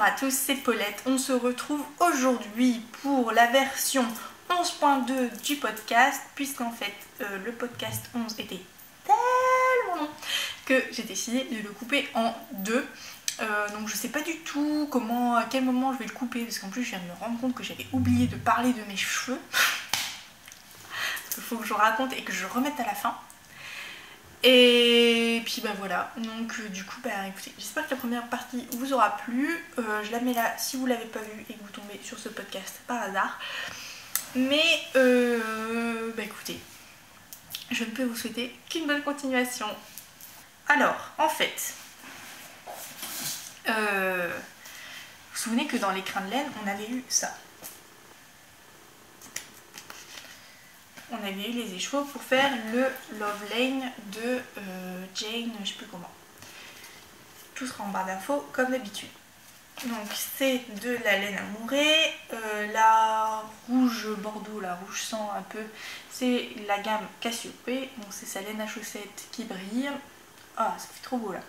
à tous, c'est Paulette. On se retrouve aujourd'hui pour la version 11.2 du podcast, puisqu'en fait le podcast 11 était tellement long que j'ai décidé de le couper en deux. Donc je sais pas du tout à quel moment je vais le couper, parce qu'en plus je viens de me rendre compte que j'avais oublié de parler de mes cheveux. Parce qu'il faut que je raconte et que je remette à la fin. Et puis bah voilà, donc du coup bah écoutez, j'espère que la première partie vous aura plu. Je la mets là si vous l'avez pas vue et que vous tombez sur ce podcast par hasard. Mais bah écoutez, je ne peux vous souhaiter qu'une bonne continuation. Alors en fait, vous vous souvenez que dans les crins de laine on avait eu ça. On avait eu les écheveaux pour faire le Love Lane de Jane, je sais plus comment. Tout sera en barre d'infos comme d'habitude. Donc c'est de la laine amourée, la rouge bordeaux, la rouge sang un peu, c'est la gamme Cassiopée, donc c'est sa laine à chaussettes qui brille. Ah, ça fait trop beau là.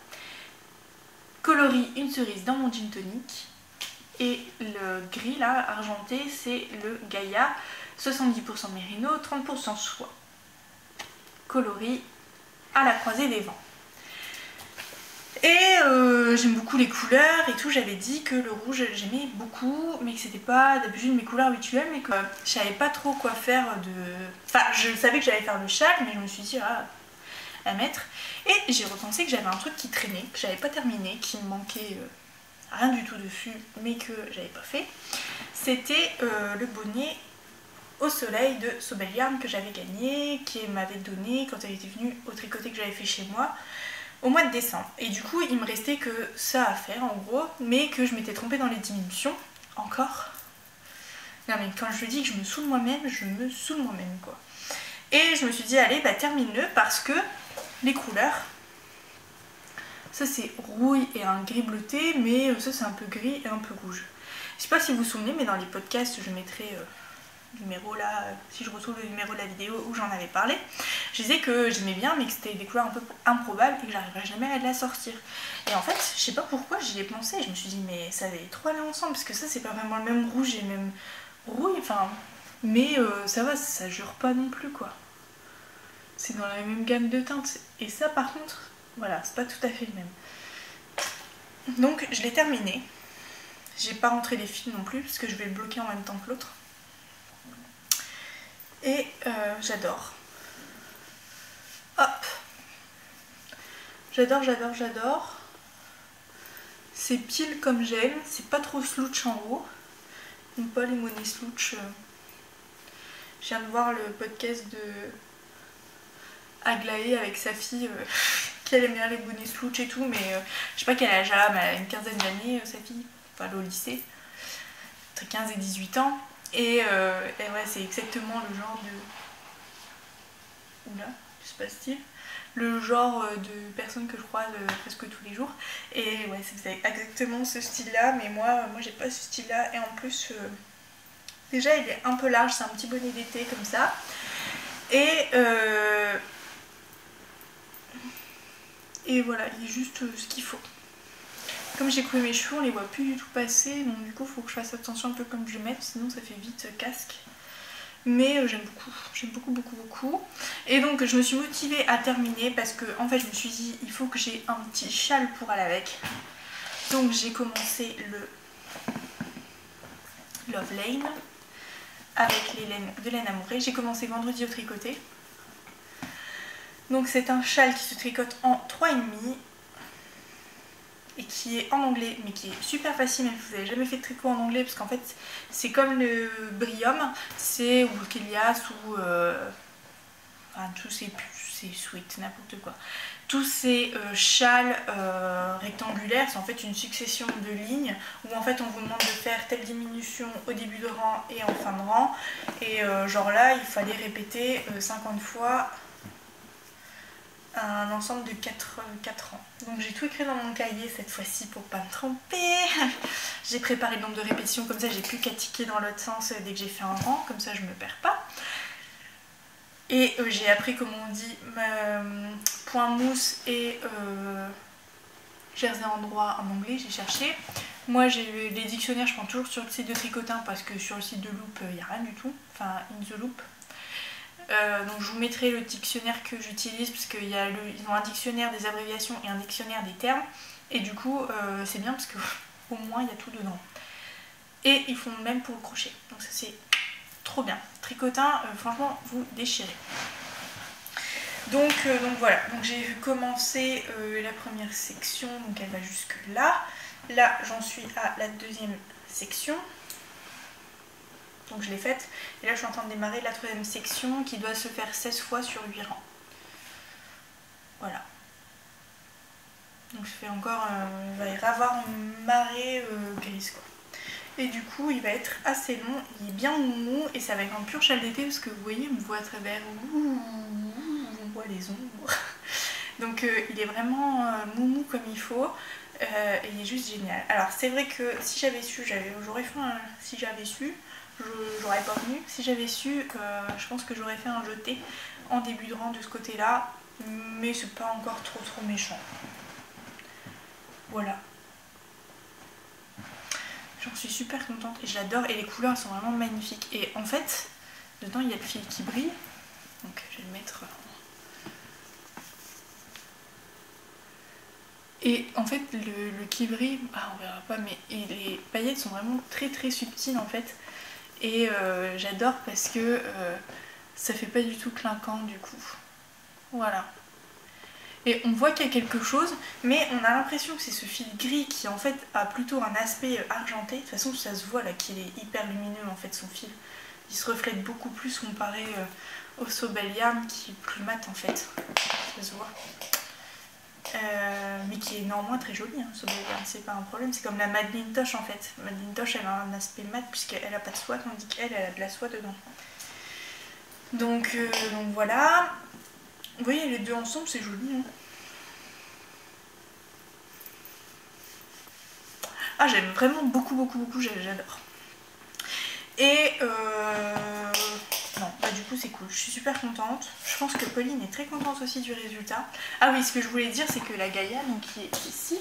Coloris une cerise dans mon gin tonic. Et le gris là, argenté, c'est le Gaïa, 70% mérino, 30% soie. Coloris à la croisée des vents. Et j'aime beaucoup les couleurs et tout. J'avais dit que le rouge j'aimais beaucoup, mais que c'était pas d'habitude mes couleurs habituelles, mais que je savais pas trop quoi faire de... Enfin, je savais que j'allais faire le châle, mais je me suis dit à mettre. Et j'ai repensé que j'avais un truc qui traînait, que j'avais pas terminé, qui me manquait rien du tout dessus, mais que j'avais pas fait. C'était le bonnet au soleil de Sobel Yarn que j'avais gagné, qui m'avait donné quand elle était venue au tricoté que j'avais fait chez moi au mois de décembre. Et du coup il me restait que ça à faire en gros, mais que je m'étais trompée dans les diminutions encore. Non mais quand je dis que je me saoule moi-même, je me saoule moi-même quoi. Et je me suis dit allez bah termine-le, parce que les couleurs, ça c'est rouille et un gris bleuté, mais ça c'est un peu gris et un peu rouge. Je sais pas si vous vous souvenez, mais dans les podcasts je mettrai numéro là, si je retrouve le numéro de la vidéo où j'en avais parlé, je disais que j'aimais bien mais que c'était des couleurs un peu improbables et que j'arriverais jamais à la sortir. Et en fait je sais pas pourquoi j'y ai pensé, je me suis dit mais ça va trop aller ensemble, parce que ça c'est pas vraiment le même rouge et le même rouille, enfin, mais ça va, ça jure pas non plus quoi. C'est dans la même gamme de teintes, et ça par contre voilà, c'est pas tout à fait le même. Donc je l'ai terminé, j'ai pas rentré les fils non plus parce que je vais le bloquer en même temps que l'autre. Et j'adore. Hop. J'adore, j'adore, j'adore. C'est pile comme j'aime. C'est pas trop slouch en haut. Donc pas les monnaies slouch. Je viens de voir le podcast de Aglaé avec sa fille qui aime bien les bonnets slouch et tout, mais je sais pas quel âge elle a, mais elle a une quinzaine d'années sa fille. Enfin elle est au lycée. Entre 15 et 18 ans. Et ouais, c'est exactement le genre de... Oula, je sais pas style. Le genre de personne que je croise presque tous les jours. Et ouais, c'est exactement ce style-là, mais moi j'ai pas ce style-là. Et en plus, déjà il est un peu large, c'est un petit bonnet d'été comme ça. Et voilà, il est juste ce qu'il faut. Comme j'ai coupé mes cheveux, on les voit plus du tout passer, donc du coup il faut que je fasse attention un peu comme je mets, sinon ça fait vite casque. Mais j'aime beaucoup, beaucoup, beaucoup. Et donc je me suis motivée à terminer parce que en fait je me suis dit il faut que j'ai un petit châle pour aller avec. Donc j'ai commencé le Love Lane avec les laines de laine amourée. J'ai commencé vendredi au tricoté. Donc c'est un châle qui se tricote en 3,5 et qui est en anglais, mais qui est super facile, même si vous n'avez jamais fait de tricot en anglais, parce qu'en fait c'est comme le Brium, c'est ou le Kélias ou enfin tous ces sweats, n'importe quoi. Tous ces châles rectangulaires, c'est en fait une succession de lignes où en fait on vous demande de faire telle diminution au début de rang et en fin de rang, et genre là il fallait répéter 50 fois un ensemble de 4 ans. Donc j'ai tout écrit dans mon cahier cette fois-ci pour pas me tromper. J'ai préparé le nombre de répétitions, comme ça j'ai plus qu'à ticker dans l'autre sens dès que j'ai fait un rang, comme ça je me perds pas. Et j'ai appris comment on dit point mousse et jersey endroit en anglais, j'ai cherché. Moi j'ai les dictionnaires, je prends toujours sur le site de Tricotin parce que sur le site de Loop il n'y a rien du tout, enfin In The Loop. Donc je vous mettrai le dictionnaire que j'utilise parce qu'ils ont un dictionnaire des abréviations et un dictionnaire des termes. Et du coup c'est bien parce qu'au moins il y a tout dedans. Et ils font même pour le crochet. Donc ça c'est trop bien. Tricotin, franchement vous déchirez. Donc voilà, donc j'ai commencé la première section, donc elle va jusque là. Là j'en suis à la deuxième section. Donc je l'ai faite. Et là je suis en train de démarrer la troisième section qui doit se faire 16 fois sur 8 rangs. Voilà. Donc je fais encore, il va y avoir une marée grise quoi. Et du coup il va être assez long, il est bien mou et ça va être en pur châle d'été parce que vous voyez, on me voit à travers, on voit les ombres. Donc il est vraiment mou comme il faut et il est juste génial. Alors c'est vrai que si j'avais su, j'aurais fait un, si j'avais su, j'aurais pas venu. Si j'avais su, je pense que j'aurais fait un jeté en début de rang de ce côté là, mais c'est pas encore trop méchant. Voilà. J'en suis super contente et j'adore et les couleurs elles sont vraiment magnifiques. Et en fait, dedans il y a le fil qui brille. Donc je vais le mettre. Et en fait le qui brille, on verra pas, mais les paillettes sont vraiment très subtiles en fait. Et j'adore parce que ça fait pas du tout clinquant du coup. Voilà. Et on voit qu'il y a quelque chose, mais on a l'impression que c'est ce fil gris qui en fait a plutôt un aspect argenté. De toute façon ça se voit là qu'il est hyper lumineux en fait son fil. Il se reflète beaucoup plus comparé au Sobel Yarn qui est plus mat en fait. Ça se voit. Mais qui est néanmoins très jolie, hein, Sobel Yarn, c'est pas un problème. C'est comme la Madelinetosh en fait. Madelinetosh elle a un aspect mat puisqu'elle a pas de soie, tandis qu'elle a de la soie dedans. Donc voilà. Vous voyez les deux ensemble c'est joli. Hein. Ah j'aime vraiment beaucoup, j'adore. Et non, bah du coup c'est cool, je suis super contente. Je pense que Pauline est très contente aussi du résultat. Ah oui, ce que je voulais dire c'est que la Gaïa, donc qui est ici,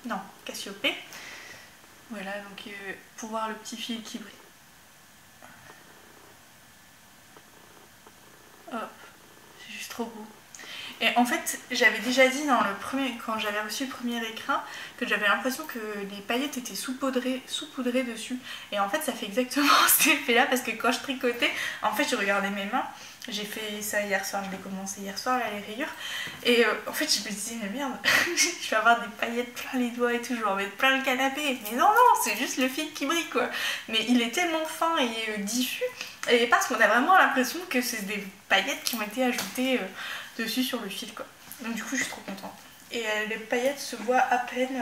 non, Cassiopée, voilà, donc pour voir le petit fil qui brille. Oh, c'est juste trop beau. Et en fait, j'avais déjà dit dans le premier, quand j'avais reçu le premier écrin, que j'avais l'impression que les paillettes étaient saupoudrées dessus. Et en fait, ça fait exactement cet effet-là, parce que quand je tricotais, en fait, je regardais mes mains. J'ai fait ça hier soir, je l'ai commencé hier soir, là, les rayures. Et en fait, je me disais, mais merde, je vais avoir des paillettes plein les doigts et tout, je vais en mettre plein le canapé. Mais non, c'est juste le fil qui brille, quoi. Mais il est tellement fin et diffus, et parce qu'on a vraiment l'impression que c'est des paillettes qui ont été ajoutées dessus sur le fil quoi. Donc du coup je suis trop contente. Et les paillettes se voient à peine.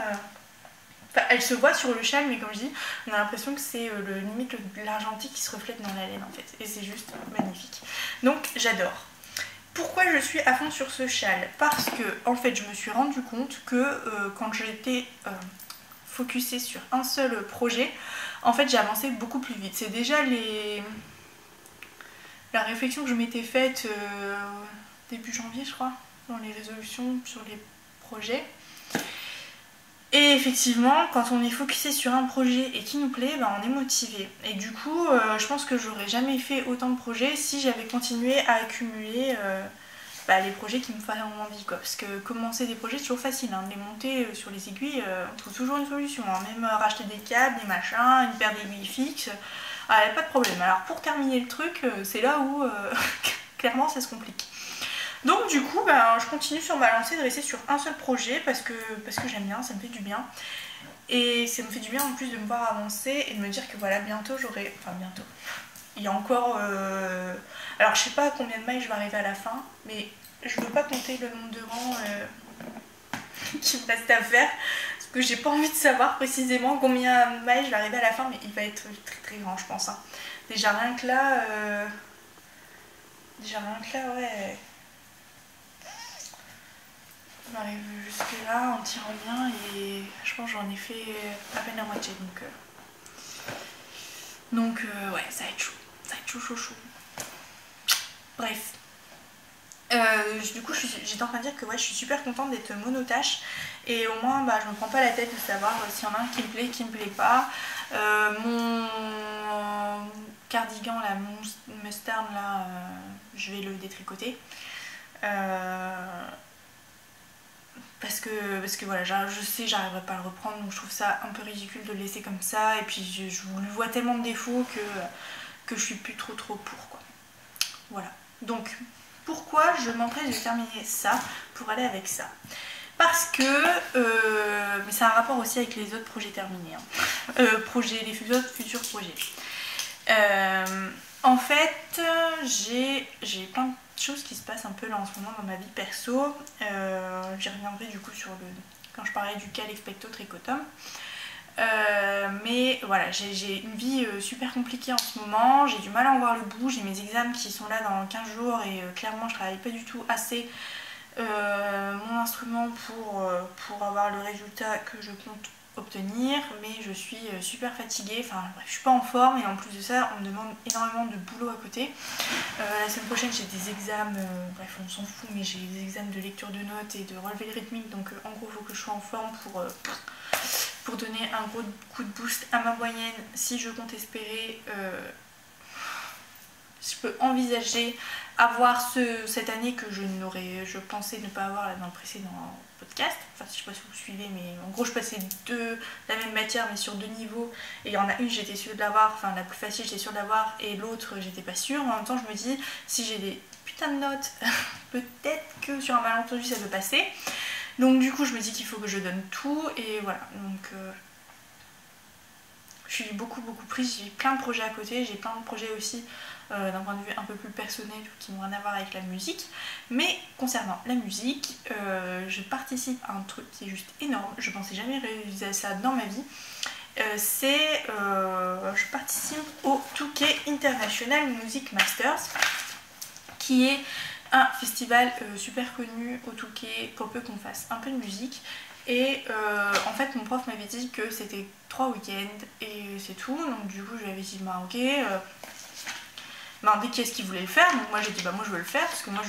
Enfin elles se voient sur le châle mais comme je dis on a l'impression que c'est limite l'argentique qui se reflète dans la laine en fait. Et c'est juste magnifique. Donc j'adore. Pourquoi je suis à fond sur ce châle? Parce que en fait je me suis rendu compte que quand j'étais focusée sur un seul projet, en fait j'ai avancé beaucoup plus vite. C'est déjà la réflexion que je m'étais faite début janvier je crois, dans les résolutions sur les projets. Et effectivement, quand on est focusé sur un projet et qui nous plaît, ben on est motivé. Et du coup, je pense que j'aurais jamais fait autant de projets si j'avais continué à accumuler les projets qui me feraient envie quoi. Parce que commencer des projets c'est toujours facile, hein. Les monter sur les aiguilles, on trouve toujours une solution, hein. Même racheter des câbles, des machins, une paire d'aiguilles fixes, pas de problème. Alors pour terminer le truc, c'est là où clairement ça se complique. Donc du coup je continue sur ma lancée de rester sur un seul projet parce que j'aime bien, ça me fait du bien. Et ça me fait du bien en plus de me voir avancer et de me dire que voilà bientôt j'aurai... Enfin bientôt. Il y a encore... Alors je sais pas à combien de mailles je vais arriver à la fin, mais je veux pas compter le nombre de rangs qui me reste à faire. Parce que j'ai pas envie de savoir précisément combien de mailles je vais arriver à la fin, mais il va être très grand je pense. Hein. Déjà rien que là... ouais... On arrive jusque là en tirant bien et je pense que j'en ai fait à peine la moitié donc ouais ça va être chaud, ça va être chaud. Bref, Du coup j'étais en train de dire que ouais, je suis super contente d'être monotâche et au moins je me prends pas la tête de savoir s'il y en a un qui me plaît pas. Mon cardigan là, mon mustard là, je vais le détricoter. Parce que voilà, je sais j'arriverai pas à le reprendre, donc je trouve ça un peu ridicule de le laisser comme ça, et puis je lui vois tellement de défauts que je suis plus trop pour quoi. Voilà. Donc pourquoi je m'empresse de terminer ça pour aller avec ça? Parce que, mais c'est un rapport aussi avec les autres projets terminés, hein. Les autres futurs projets. En fait, j'ai plein de choses qui se passent un peu là en ce moment dans ma vie perso. J'y reviendrai du coup quand je parlais du Cal Expecto Tricotum. Mais voilà, j'ai une vie super compliquée en ce moment, j'ai du mal à en voir le bout, j'ai mes examens qui sont là dans 15 jours et clairement je travaille pas du tout assez mon instrument pour avoir le résultat que je compte obtenir, mais je suis super fatiguée, enfin bref, je suis pas en forme et en plus de ça on me demande énormément de boulot à côté. La semaine prochaine j'ai des examens, bref on s'en fout, mais j'ai des examens de lecture de notes et de relevé rythmique, donc en gros il faut que je sois en forme pour donner un gros coup de boost à ma moyenne. Si je compte espérer, je peux envisager avoir cette année que je pensais ne pas avoir là dans le précédent podcast. Enfin, je sais pas si vous suivez, mais en gros, je passais la même matière, mais sur 2 niveaux. Et il y en a une, j'étais sûre de l'avoir, enfin la plus facile, j'étais sûre de l'avoir, et l'autre, j'étais pas sûre. En même temps, je me dis, si j'ai des putains de notes, peut-être que sur un malentendu, ça peut passer. Donc, du coup, je me dis qu'il faut que je donne tout, et voilà. Donc, je suis beaucoup prise, j'ai plein de projets à côté, j'ai plein de projets aussi d'un point de vue un peu plus personnel qui n'ont rien à voir avec la musique. Mais concernant la musique, je participe à un truc qui est juste énorme, je pensais jamais réaliser ça dans ma vie. Je participe au Touquet International Music Masters, qui est un festival super connu au Touquet pour peu qu'on fasse un peu de musique. Et en fait mon prof m'avait dit que c'était 3 week-ends et c'est tout, donc du coup je lui avais dit bah ok, m'a demandé qui est-ce qui voulait le faire, donc moi j'ai dit bah moi je veux le faire parce que moi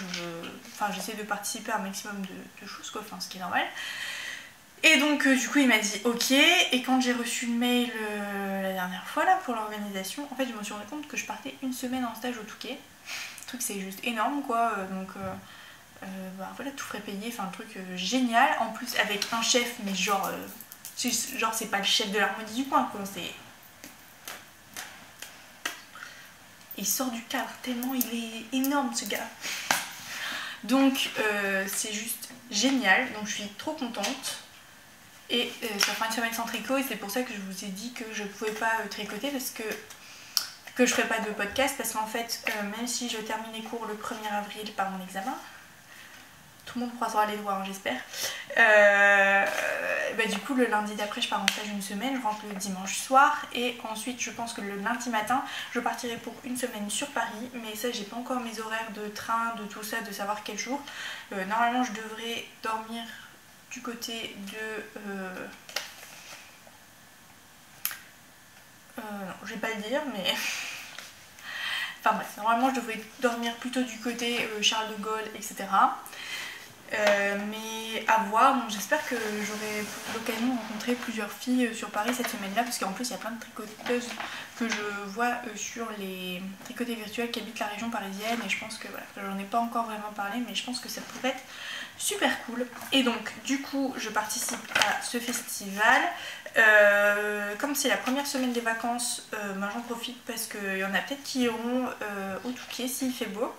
j'essaie de participer à un maximum de choses quoi, enfin ce qui est normal. Et donc du coup il m'a dit ok, et quand j'ai reçu le mail la dernière fois là pour l'organisation, en fait je me suis rendu compte que je partais une semaine en stage au Touquet. Le truc c'est juste énorme quoi, donc voilà, tout frais payé, enfin un truc génial, en plus avec un chef, mais genre c'est pas le chef de l'harmonie du coin quoi, c'est... Il sort du cadre tellement il est énorme ce gars. Donc c'est juste génial, donc je suis trop contente. Et ça fera une semaine sans tricot et c'est pour ça que je vous ai dit que je pouvais pas tricoter parce que je ferai pas de podcast, parce qu'en fait même si je termine les cours le 1er avril par mon examen, tout le monde croisera les doigts, hein, j'espère. Du coup, le lundi d'après, je pars en stage une semaine, je rentre le dimanche soir, et ensuite, je pense que le lundi matin, je partirai pour une semaine sur Paris, mais ça, j'ai pas encore mes horaires de train, de tout ça, de savoir quel jour. Normalement, je devrais dormir du côté de... non, je vais pas le dire, mais... Enfin bref, normalement, je devrais dormir plutôt du côté Charles de Gaulle, etc. Mais à voir, donc j'espère que j'aurai l'occasion de rencontrer plusieurs filles sur Paris cette semaine-là, parce qu'en plus il y a plein de tricoteuses que je vois sur les tricotées virtuelles qui habitent la région parisienne, et je pense que voilà, j'en ai pas encore vraiment parlé, mais je pense que ça pourrait être super cool. Et donc du coup je participe à ce festival. Comme c'est la première semaine des vacances, j'en profite parce qu'il y en a peut-être qui iront au Touquet s'il fait beau.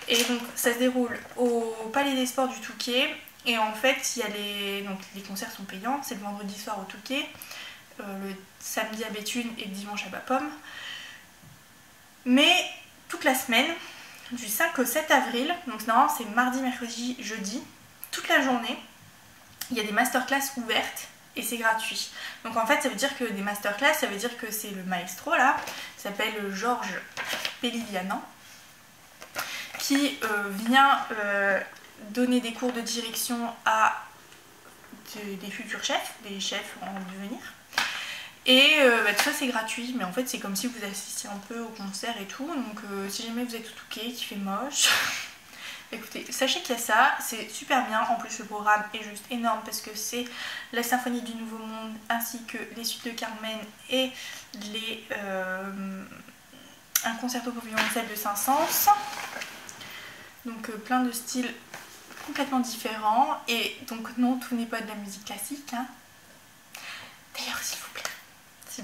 Et donc ça se déroule au Palais des Sports du Touquet. Et en fait, les concerts sont payants. C'est le vendredi soir au Touquet, le samedi à Béthune et le dimanche à Bapaume. Mais toute la semaine, du 5 au 7 avril, donc normalement c'est mardi, mercredi, jeudi, toute la journée, il y a des masterclass ouvertes et c'est gratuit. Donc en fait ça veut dire que des masterclass, ça veut dire que c'est le maestro là, qui s'appelle Georges Pellivianan, qui vient donner des cours de direction à des futurs chefs, des chefs en devenir. Et tout ça c'est gratuit, mais en fait c'est comme si vous assistiez un peu au concert et tout. Donc si jamais vous êtes au Touquet, qu'il fait moche, Écoutez, sachez qu'il y a ça, c'est super bien. En plus, le programme est juste énorme parce que c'est la Symphonie du Nouveau Monde ainsi que les suites de Carmen et un concerto pour violoncelle de Saint-Saëns. Donc plein de styles complètement différents. Et donc non, tout n'est pas de la musique classique. Hein. D'ailleurs, s'il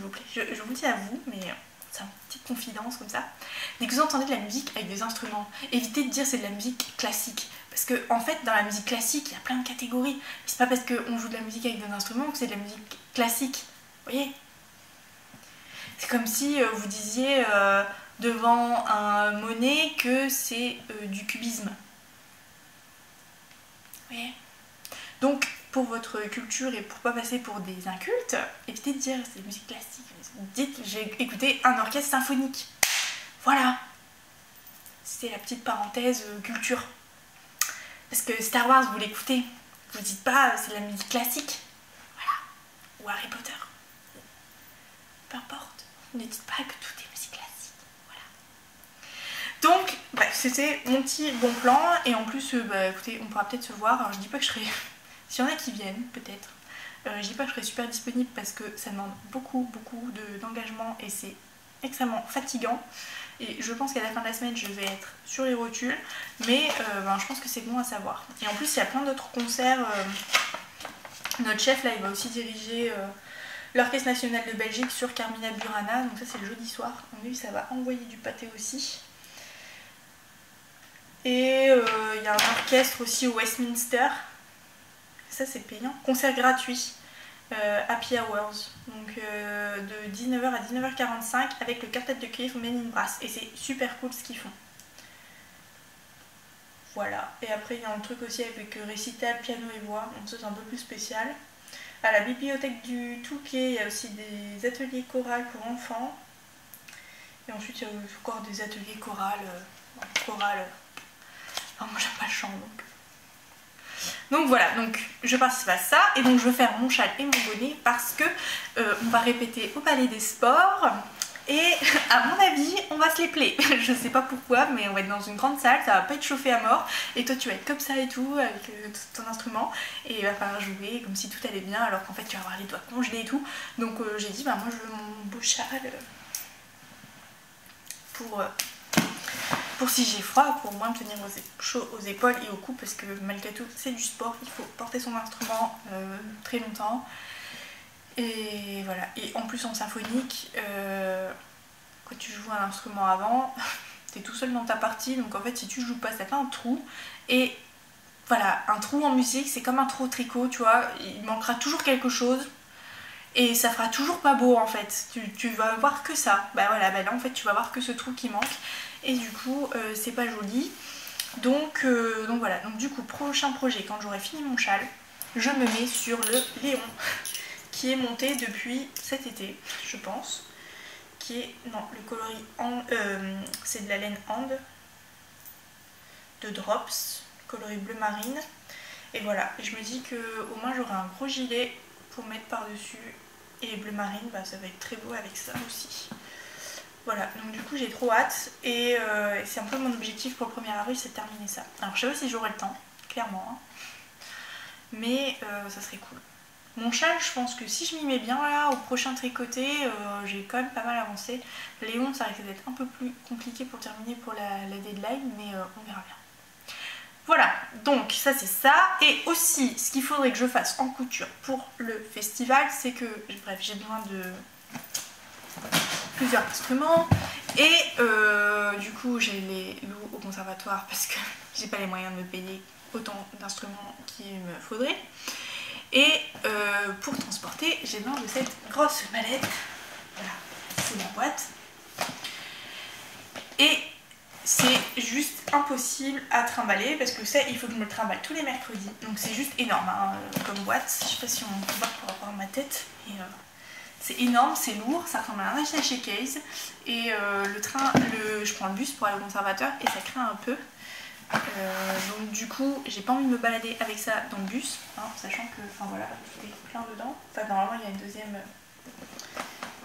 vous plaît, je vous le dis à vous, mais c'est une petite confidence comme ça. Dès que vous entendez de la musique avec des instruments, évitez de dire c'est de la musique classique. Parce que en fait, dans la musique classique, il y a plein de catégories. C'est pas parce qu'on joue de la musique avec des instruments que c'est de la musique classique. Vous voyez? C'est comme si vous disiez devant un Monet que c'est du cubisme. Vous voyez? Donc, pour votre culture et pour pas passer pour des incultes, évitez de dire c'est de la musique classique. Dites j'ai écouté un orchestre symphonique. Voilà. C'est la petite parenthèse culture. Parce que Star Wars, vous l'écoutez. Vous dites pas c'est de la musique classique. Voilà. Ou Harry Potter. Peu importe. Ne dites pas que tout est musique classique. Voilà. Donc, c'était mon petit bon plan. Et en plus, écoutez, on pourra peut-être se voir. Alors, je dis pas que je serai... S'il y en a qui viennent, peut-être. Je dis pas que je serai super disponible parce que ça demande beaucoup d'engagement et c'est extrêmement fatigant. Et je pense qu'à la fin de la semaine, je vais être sur les rotules. Mais je pense que c'est bon à savoir. Et en plus, il y a plein d'autres concerts. Notre chef, là, il va aussi diriger l'Orchestre National de Belgique sur Carmina Burana. Donc ça, c'est le jeudi soir. Donc lui, ça va envoyer du pâté aussi. Et il y a un orchestre aussi au Westminster. Ça, c'est payant. Concert gratuit. Happy Hours, donc de 19h à 19h45 avec le quartet de cuivre Men in Brass et c'est super cool ce qu'ils font. Voilà, et après il y a un truc aussi avec récital, piano et voix, donc ça c'est un peu plus spécial. À la bibliothèque du Touquet, il y a aussi des ateliers chorales pour enfants. Et ensuite il y a encore des ateliers chorales. Enfin, moi j'aime pas le chant donc. Donc voilà, donc je participe à ça et donc je vais faire mon châle et mon bonnet parce que on va répéter au Palais des Sports et à mon avis on va se les plaire. Je sais pas pourquoi mais on va être dans une grande salle, ça va pas être chauffé à mort et toi tu vas être comme ça et tout avec ton instrument et il va falloir jouer comme si tout allait bien alors qu'en fait tu vas avoir les doigts congelés et tout. Donc j'ai dit moi je veux mon beau châle pour si j'ai froid, pour moins me tenir chaud aux épaules et au cou parce que malgré tout c'est du sport, il faut porter son instrument très longtemps et voilà. Et en plus en symphonique, quand tu joues un instrument avant, t'es tout seul dans ta partie donc en fait si tu joues pas ça fait un trou et voilà, un trou en musique c'est comme un trou au tricot, tu vois, il manquera toujours quelque chose. Et ça fera toujours pas beau en fait, tu vas voir que ça. Voilà, là en fait tu vas voir que ce trou qui manque. Et du coup c'est pas joli. Donc voilà, donc du coup prochain projet, quand j'aurai fini mon châle, je me mets sur le Léon. Qui est monté depuis cet été, je pense. Qui est, non, le coloris c'est de la laine And. De Drops, coloris bleu marine. Et voilà, je me dis que au moins j'aurai un gros gilet pour mettre par-dessus. Et bleu marine, ça va être très beau avec ça aussi. Voilà, donc du coup j'ai trop hâte. Et c'est un peu mon objectif pour le 1er avril, c'est de terminer ça. Alors je sais pas si j'aurai le temps, clairement. Hein. Mais ça serait cool. Mon châle, je pense que si je m'y mets bien là, au prochain tricoté, j'ai quand même pas mal avancé. Léon, ça risque d'être un peu plus compliqué pour terminer pour la deadline, mais on verra bien. Voilà, donc ça c'est ça. Et aussi, ce qu'il faudrait que je fasse en couture pour le festival, c'est que, bref, j'ai besoin de plusieurs instruments. Et du coup, j'ai les loue au conservatoire parce que j'ai pas les moyens de me payer autant d'instruments qu'il me faudrait. Et pour transporter, j'ai besoin de cette grosse mallette. Voilà, c'est la boîte. Et c'est juste impossible à trimballer parce que ça, il faut que je me le trimballe tous les mercredis. Donc c'est juste énorme hein, comme boîte. Je sais pas si on peut voir par rapport à ma tête. C'est énorme, c'est lourd, ça ressemble à un attaché case. Et je prends le bus pour aller au conservateur et ça craint un peu. Donc du coup, j'ai pas envie de me balader avec ça dans le bus, hein, sachant que, enfin voilà, tout est plein dedans. Enfin normalement il y a une deuxième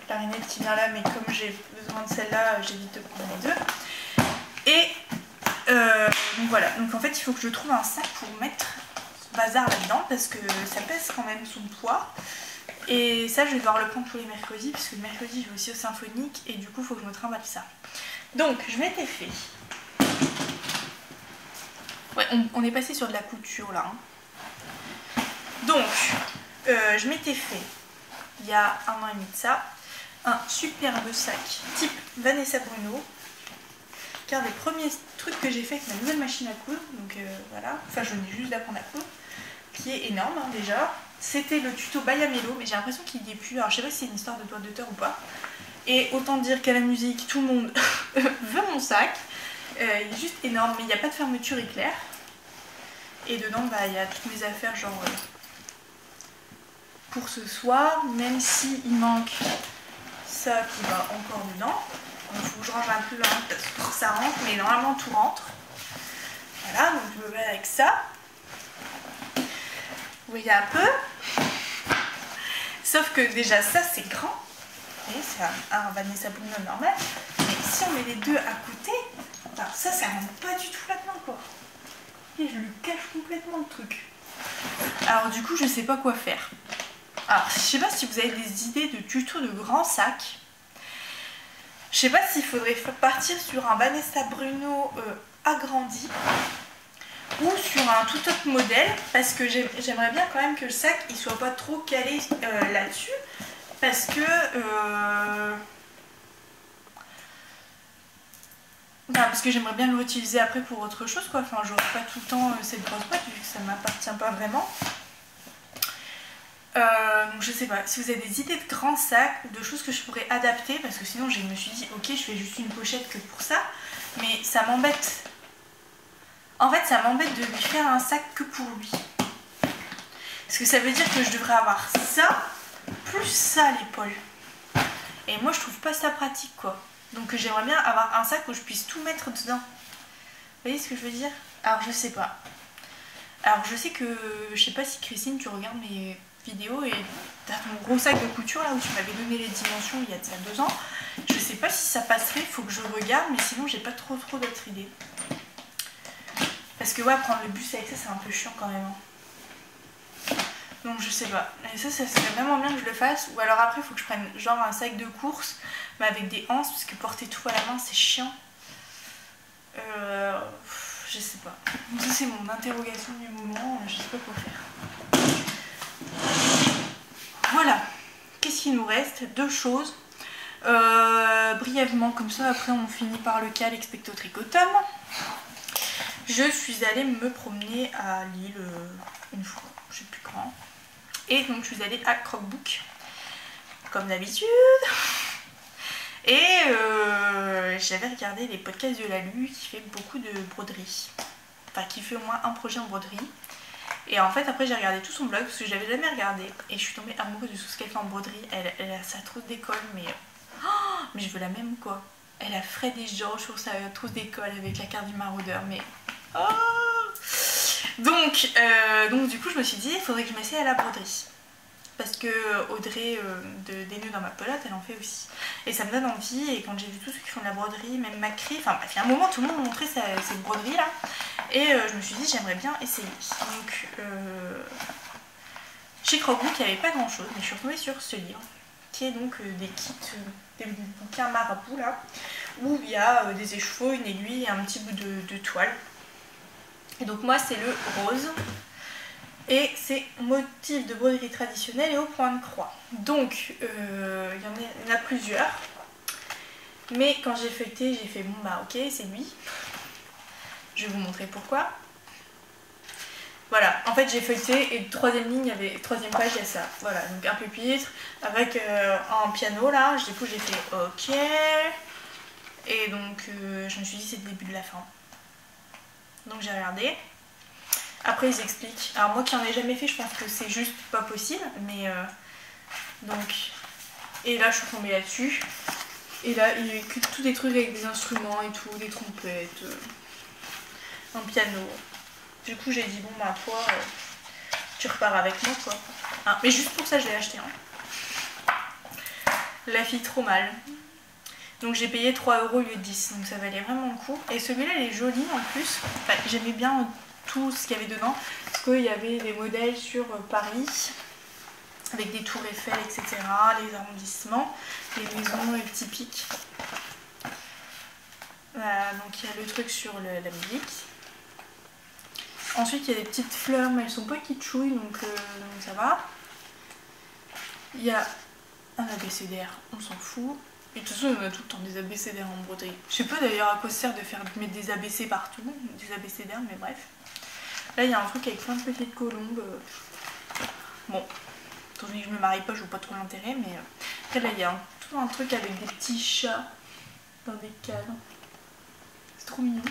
clarinette qui vient là, mais comme j'ai besoin de celle-là, j'évite de prendre les deux. Et donc voilà, donc en fait il faut que je trouve un sac pour mettre ce bazar là-dedans parce que ça pèse quand même son poids. Et ça je vais devoir le prendre tous les mercredis parce que le mercredi je vais aussi au symphonique et du coup il faut que je me trimballe ça. Donc je m'étais fait... Ouais, on est passé sur de la couture là. Hein. Donc je m'étais fait, il y a 1 an et demi de ça, un superbe sac type Vanessa Bruno. Car des premiers trucs que j'ai fait avec ma nouvelle machine à coudre, donc voilà, enfin je venais juste d'apprendre à coudre, qui est énorme hein, déjà. C'était le tuto Bayamello, mais j'ai l'impression qu'il n'y est plus. Alors je sais pas si c'est une histoire de droit d'auteur ou pas. Et autant dire qu'à la musique, tout le monde veut mon sac. Il est juste énorme, mais il n'y a pas de fermeture éclair. Et dedans, bah, il y a toutes mes affaires, genre pour ce soir, même si il manque ça qui va encore dedans. Il faut que je range un peu hein, parce que ça rentre, mais normalement tout rentre. Voilà, donc je me mets avec ça. Vous voyez un peu. Sauf que déjà ça c'est grand. Vous voyez, c'est un Vanessa Bruno normal. Mais si on met les deux à côté, enfin, ça rentre pas du tout là-dedans quoi. Et je lui cache complètement le truc. Alors du coup je sais pas quoi faire. Alors je sais pas si vous avez des idées de tutos de grands sacs. Je sais pas s'il faudrait partir sur un Vanessa Bruno agrandi ou sur un tout autre modèle parce que j'aimerais bien quand même que le sac il soit pas trop calé là-dessus parce que j'aimerais bien le réutiliser après pour autre chose quoi. Enfin j'aurai pas tout le temps cette grosse boîte vu que ça m'appartient pas vraiment. Donc je sais pas, si vous avez des idées de grands sacs ou de choses que je pourrais adapter, parce que sinon je me suis dit ok je fais juste une pochette que pour ça, mais ça m'embête. En fait ça m'embête de lui faire un sac que pour lui. Parce que ça veut dire que je devrais avoir ça, plus ça à l'épaule. Et moi je trouve pas ça pratique quoi. Donc j'aimerais bien avoir un sac où je puisse tout mettre dedans. Vous voyez ce que je veux dire? Alors je sais pas. Alors je sais que, je sais pas si Christine tu regardes mes vidéo et t'as ton gros sac de couture là où tu m'avais donné les dimensions il y a de ça 2 ans. Je sais pas si ça passerait, faut que je regarde, mais sinon j'ai pas trop d'autres idées. Parce que ouais, prendre le bus avec ça c'est un peu chiant quand même. Donc je sais pas. Et ça serait vraiment bien que je le fasse. Ou alors après il faut que je prenne genre un sac de course mais avec des anses parce que porter tout à la main c'est chiant. Je sais pas. Ça c'est mon interrogation du moment, je sais pas quoi faire. Voilà, qu'est-ce qu'il nous reste? 2 choses. Brièvement, comme ça, après on finit par le cal expecto tricotum. Je suis allée me promener à Lille une fois, je sais plus quand. Et donc je suis allée à Croquebook, comme d'habitude. Et j'avais regardé les podcasts de Lalu qui fait beaucoup de broderie. Enfin, qui fait au moins un projet en broderie. Et en fait après j'ai regardé tout son blog parce que je l'avais jamais regardé et je suis tombée amoureuse de tout ce qu'elle fait en broderie. Elle a sa trousse d'école mais je veux la même quoi. Elle a Fred et George sur sa trousse d'école avec la carte du maraudeur mais donc du coup je me suis dit il faudrait que je m'essaye à la broderie parce que Audrey des nœuds dans ma pelote elle en fait aussi et ça me donne envie. Et quand j'ai vu tous ceux qui font de la broderie, même Macri, enfin bref il y a un moment tout le monde m'a montré cette broderie là. Et je me suis dit j'aimerais bien essayer. Donc chez Croquebook il n'y avait pas grand chose, mais je suis retombée sur ce livre qui est donc des kits, des bouquins marabout là, où il y a des échevaux, une aiguille et un petit bout de toile. Et donc moi c'est le rose. Et c'est motif de broderie traditionnelle et au point de croix. Donc il y en a plusieurs. Mais quand j'ai feuilleté, j'ai fait bon bah ok c'est lui. Je vais vous montrer pourquoi. Voilà, en fait j'ai feuilleté et troisième ligne, il y avait troisième page, il y a ça. Voilà, donc un pupitre avec un piano là. Du coup j'ai fait ok. Et donc je me suis dit c'est le début de la fin. Donc j'ai regardé. Après ils expliquent. Alors moi qui en ai jamais fait, je pense que c'est juste pas possible. Mais donc. Et là je suis tombée là-dessus. Et là il y a tous des trucs avec des instruments et tout, des trompettes. Un piano. Du coup j'ai dit bon bah toi tu repars avec moi quoi. Hein, mais juste pour ça je l'ai acheté. Hein. La fille trop mal. Donc j'ai payé 3 € au lieu de 10, donc ça valait vraiment le coup. Et celui-là il est joli en plus, enfin, j'aimais bien tout ce qu'il y avait dedans, parce qu'il y avait des modèles sur Paris, avec des tours Eiffel, etc., les arrondissements, les maisons typiques. Donc il y a le truc sur la musique. Ensuite il y a des petites fleurs, mais elles sont pas kitschouilles, donc ça va. Il y a un abécédaire, on s'en fout. Et de toute façon on a tout le temps des abécédaires en broderie. Je sais pas d'ailleurs à quoi ça sert de mettre des abécés partout, des abécédaires, mais bref. Là il y a un truc avec plein de petites colombes. Bon, étant donné que je me marie pas, je vois pas trop l'intérêt, mais après là il y a tout un truc avec des petits chats dans des cadres. C'est trop mignon.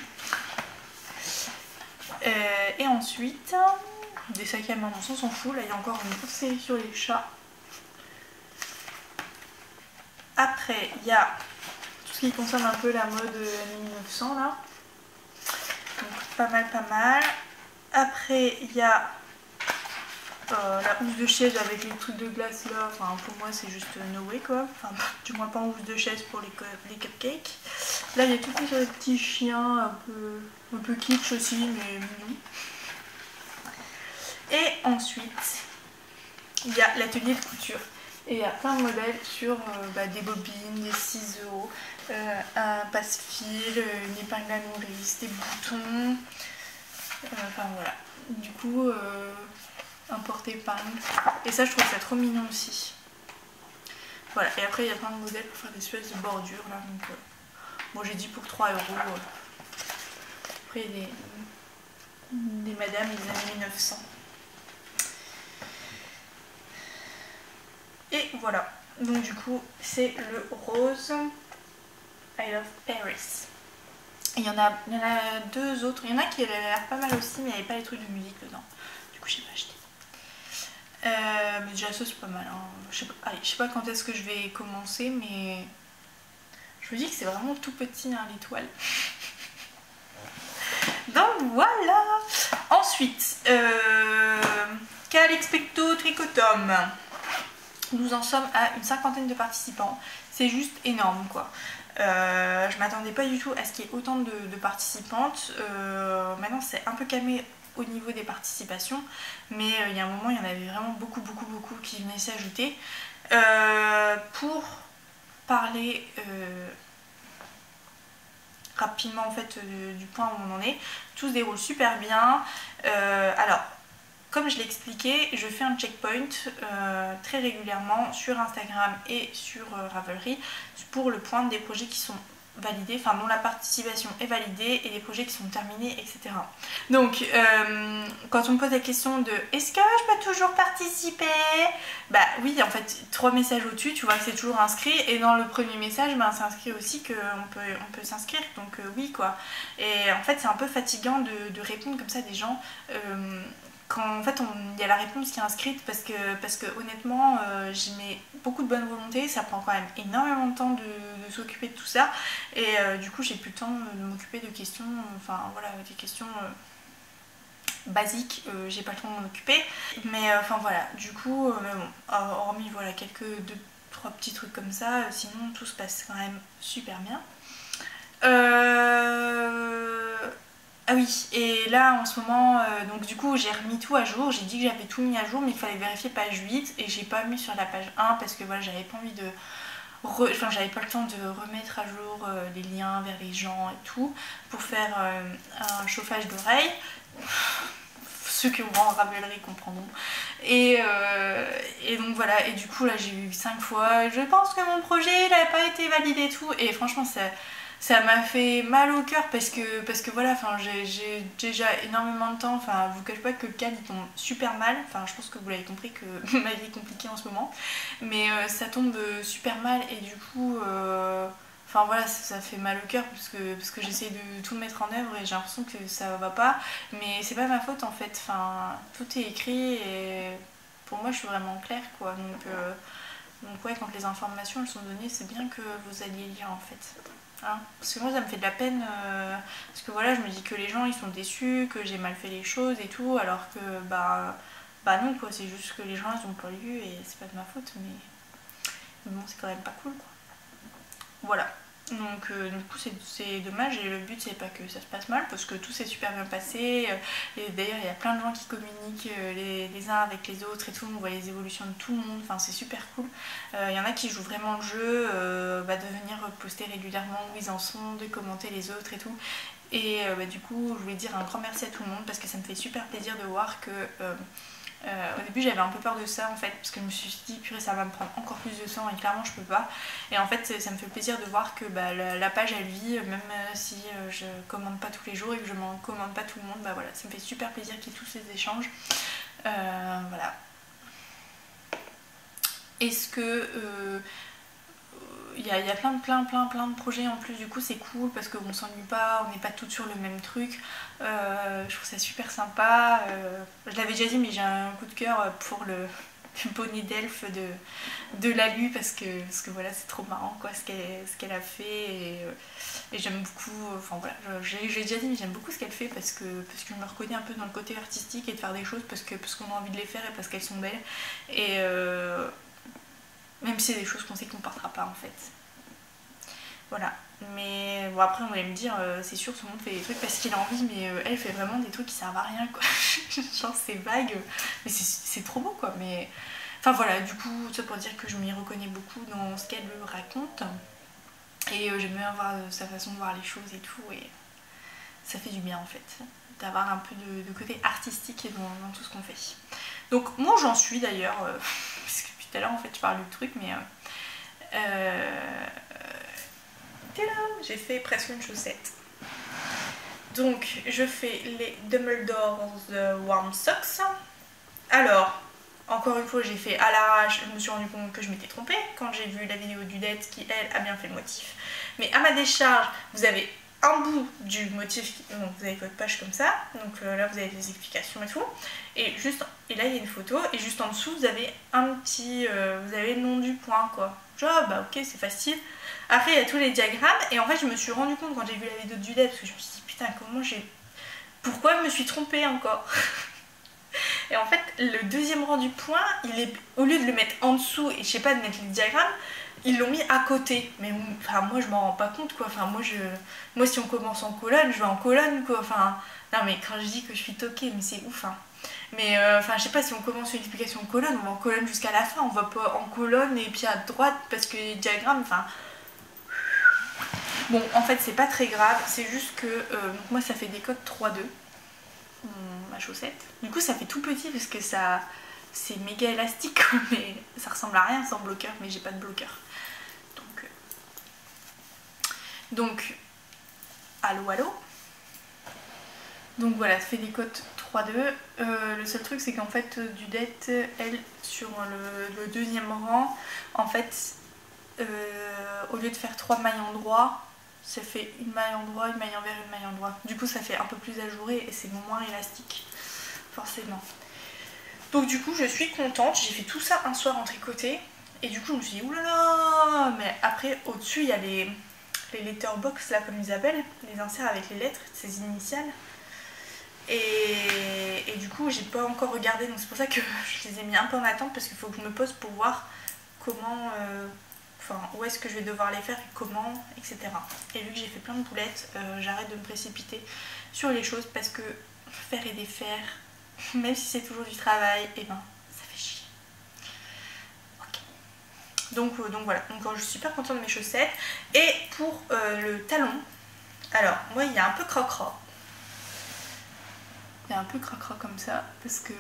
Et ensuite, des sacs à main, on s'en fout. Là il y a encore une grosse série sur les chats. Après il y a tout ce qui concerne un peu la mode années 1900 là. Donc pas mal. Après il y a la housse de chaise avec les trucs de glace là, enfin pour moi c'est juste no way quoi, enfin du moins pas en housse de chaise pour les cupcakes. Là il y a tout sur les petits chiens un peu kitsch aussi mais mignon. Et ensuite il y a l'atelier de couture et il y a plein de modèles sur des bobines, des ciseaux, un passe-fil, une épingle à nourrice, des boutons, enfin voilà. Du coup un porte-épingle, et ça je trouve ça trop mignon aussi. Voilà, et après il y a plein de modèles pour faire des espèces de bordures là, donc bon j'ai dit pour 3 €. Après il y a des madames des années 1900. Et voilà, donc du coup c'est le rose I Love Paris. Il y en a deux autres, il y en a qui avaient l'air pas mal aussi, mais il n'y avait pas les trucs de musique dedans, du coup j'ai pas acheté. Mais déjà ça c'est pas mal, hein. Je sais pas quand est-ce que je vais commencer, mais je me dis que c'est vraiment tout petit hein, l'étoile. Donc voilà. Ensuite Cal Expecto Tricotum. Nous en sommes à une 50aine de participants, c'est juste énorme quoi. Je m'attendais pas du tout à ce qu'il y ait autant de participantes. Maintenant c'est un peu calmé au niveau des participations, mais il y a un moment il y en avait vraiment beaucoup qui venaient s'ajouter. Pour parler rapidement en fait du point où on en est, tout se déroule super bien. Alors comme je l'ai expliqué, je fais un checkpoint très régulièrement sur Instagram et sur Ravelry pour le point des projets qui sont validés, enfin dont la participation est validée et des projets qui sont terminés, etc. Donc quand on me pose la question de est-ce que je peux toujours participer, bah oui en fait 3 messages au-dessus tu vois que c'est toujours inscrit, et dans le premier message bah, c'est inscrit aussi qu'on peut s'inscrire, donc oui quoi. Et en fait c'est un peu fatigant de répondre comme ça à des gens quand en fait il y a la réponse qui est inscrite, parce que honnêtement j'y mets beaucoup de bonne volonté, ça prend quand même énormément de temps de s'occuper de tout ça, et du coup j'ai plus le temps de m'occuper de questions, enfin voilà, des questions basiques, j'ai pas le temps de m'en occuper, mais enfin voilà, du coup mais bon, hormis voilà quelques 2-3 petits trucs comme ça, sinon tout se passe quand même super bien. Ah oui, et là en ce moment, donc du coup j'ai remis tout à jour, j'ai dit que j'avais tout mis à jour, mais il fallait vérifier page 8 et j'ai pas mis sur la page 1 parce que voilà, j'avais pas envie de... Enfin j'avais pas le temps de remettre à jour les liens vers les gens et tout, pour faire un chauffage d'oreilles. Ceux qui auront en Ravelry comprendront. Et donc voilà, et du coup là j'ai eu 5 fois, je pense que mon projet il n'a pas été validé et tout, et franchement ça m'a fait mal au cœur parce que voilà, enfin j'ai déjà énormément de temps, enfin je vous cache pas que le cadre il tombe super mal, enfin je pense que vous l'avez compris que ma vie est compliquée en ce moment, mais ça tombe super mal, et du coup enfin voilà, ça fait mal au cœur parce que j'essaie de tout mettre en œuvre et j'ai l'impression que ça va pas, mais c'est pas ma faute en fait, enfin tout est écrit et pour moi je suis vraiment claire quoi, donc ouais, quand les informations elles sont données, c'est bien que vous alliez lire en fait. Hein, parce que moi ça me fait de la peine, parce que voilà, je me dis que les gens ils sont déçus, que j'ai mal fait les choses et tout, alors que bah non quoi, c'est juste que les gens ils ont pas lu et c'est pas de ma faute, mais bon c'est quand même pas cool quoi. Voilà, Donc du coup c'est dommage, et le but c'est pas que ça se passe mal parce que tout s'est super bien passé, et d'ailleurs il y a plein de gens qui communiquent les uns avec les autres et tout, on voit les évolutions de tout le monde, enfin c'est super cool. Il y en a qui jouent vraiment le jeu, de venir poster régulièrement où ils en sont, de commenter les autres et tout. Et du coup je voulais dire un grand merci à tout le monde parce que ça me fait super plaisir de voir que au début j'avais un peu peur de ça en fait, parce que je me suis dit purée ça va me prendre encore plus de temps et clairement je peux pas, et en fait ça me fait plaisir de voir que la page elle vit, même si je commande pas tous les jours et que je m'en commande pas tout le monde, voilà, ça me fait super plaisir qu'il y ait tous ces échanges. Voilà. Est-ce que il y a plein de projets en plus, du coup c'est cool parce qu'on s'ennuie pas, on n'est pas toutes sur le même truc. Je trouve ça super sympa. Je l'avais déjà dit, mais j'ai un coup de cœur pour le bonnet d'elfe de Lalu parce que voilà, c'est trop marrant quoi ce qu'elle a fait, et j'aime beaucoup, enfin voilà, j'ai déjà dit, mais j'aime beaucoup ce qu'elle fait parce que je me reconnais un peu dans le côté artistique et de faire des choses parce qu'on a envie de les faire et parce qu'elles sont belles, et même si c'est des choses qu'on sait qu'on ne portera pas en fait. Voilà. Mais bon, après on allait me dire, c'est sûr tout le monde fait des trucs parce qu'il a envie, mais elle fait vraiment des trucs qui servent à rien quoi. Genre c'est vague, mais c'est trop beau quoi. Mais enfin voilà, du coup ça pour dire que je m'y reconnais beaucoup dans ce qu'elle raconte, et j'aime bien voir sa façon de voir les choses et tout, et ça fait du bien en fait d'avoir un peu de côté artistique dans tout ce qu'on fait. Donc moi j'en suis d'ailleurs, parce que depuis tout à l'heure en fait je parle du truc, mais j'ai fait presque une chaussette. Donc je fais les Dumbledore's Warm Socks. Alors, encore une fois j'ai fait à l'arrache, je me suis rendu compte que je m'étais trompée quand j'ai vu la vidéo du Dette qui elle a bien fait le motif. Mais à ma décharge, vous avez un bout du motif, donc vous avez votre page comme ça, donc là vous avez des explications et tout, et là il y a une photo, et juste en dessous vous avez un petit, vous avez le nom du point quoi, genre bah ok c'est facile. Après il y a tous les diagrammes, et en fait je me suis rendu compte quand j'ai vu la vidéo du Dette, parce que je me suis dit putain pourquoi je me suis trompée encore. Et en fait le deuxième rang du point, au lieu de le mettre en dessous et je sais pas de mettre les diagrammes, ils l'ont mis à côté, mais enfin, moi je m'en rends pas compte quoi, enfin moi si on commence en colonne, je vais en colonne quoi, enfin non mais quand je dis que je suis toquée, mais c'est ouf hein. Mais enfin je sais pas, si on commence une explication en colonne, on va en colonne jusqu'à la fin, on va pas en colonne et puis à droite parce que les diagrammes, enfin bon en fait c'est pas très grave, c'est juste que donc moi ça fait des codes 3-2 ma chaussette, du coup ça fait tout petit parce que ça c'est méga élastique quoi, mais ça ressemble à rien sans bloqueur, mais j'ai pas de bloqueur. Donc, allô. Donc voilà, ça fait des cotes 3-2. Le seul truc c'est qu'en fait du Dette, elle, sur le deuxième rang, en fait, au lieu de faire 3 mailles en droit, ça fait une maille en droit, une maille envers, une maille en droit. Du coup ça fait un peu plus ajouré et c'est moins élastique, forcément. Donc du coup je suis contente, j'ai fait tout ça un soir en tricoté, et du coup je me suis dit oulala, mais après au-dessus il y a les letterbox là comme ils appellent, les inserts avec les lettres, ces initiales, et du coup j'ai pas encore regardé, donc c'est pour ça que je les ai mis un peu en attente parce qu'il faut que je me pose pour voir comment, où est-ce que je vais devoir les faire et comment, etc. Et vu que j'ai fait plein de boulettes, j'arrête de me précipiter sur les choses parce que faire et défaire, même si c'est toujours du travail, et ben ça fait chier. Donc voilà, donc je suis super contente de mes chaussettes. Et pour le talon, alors moi il y a un peu crocra. Il y a un peu crocra comme ça parce que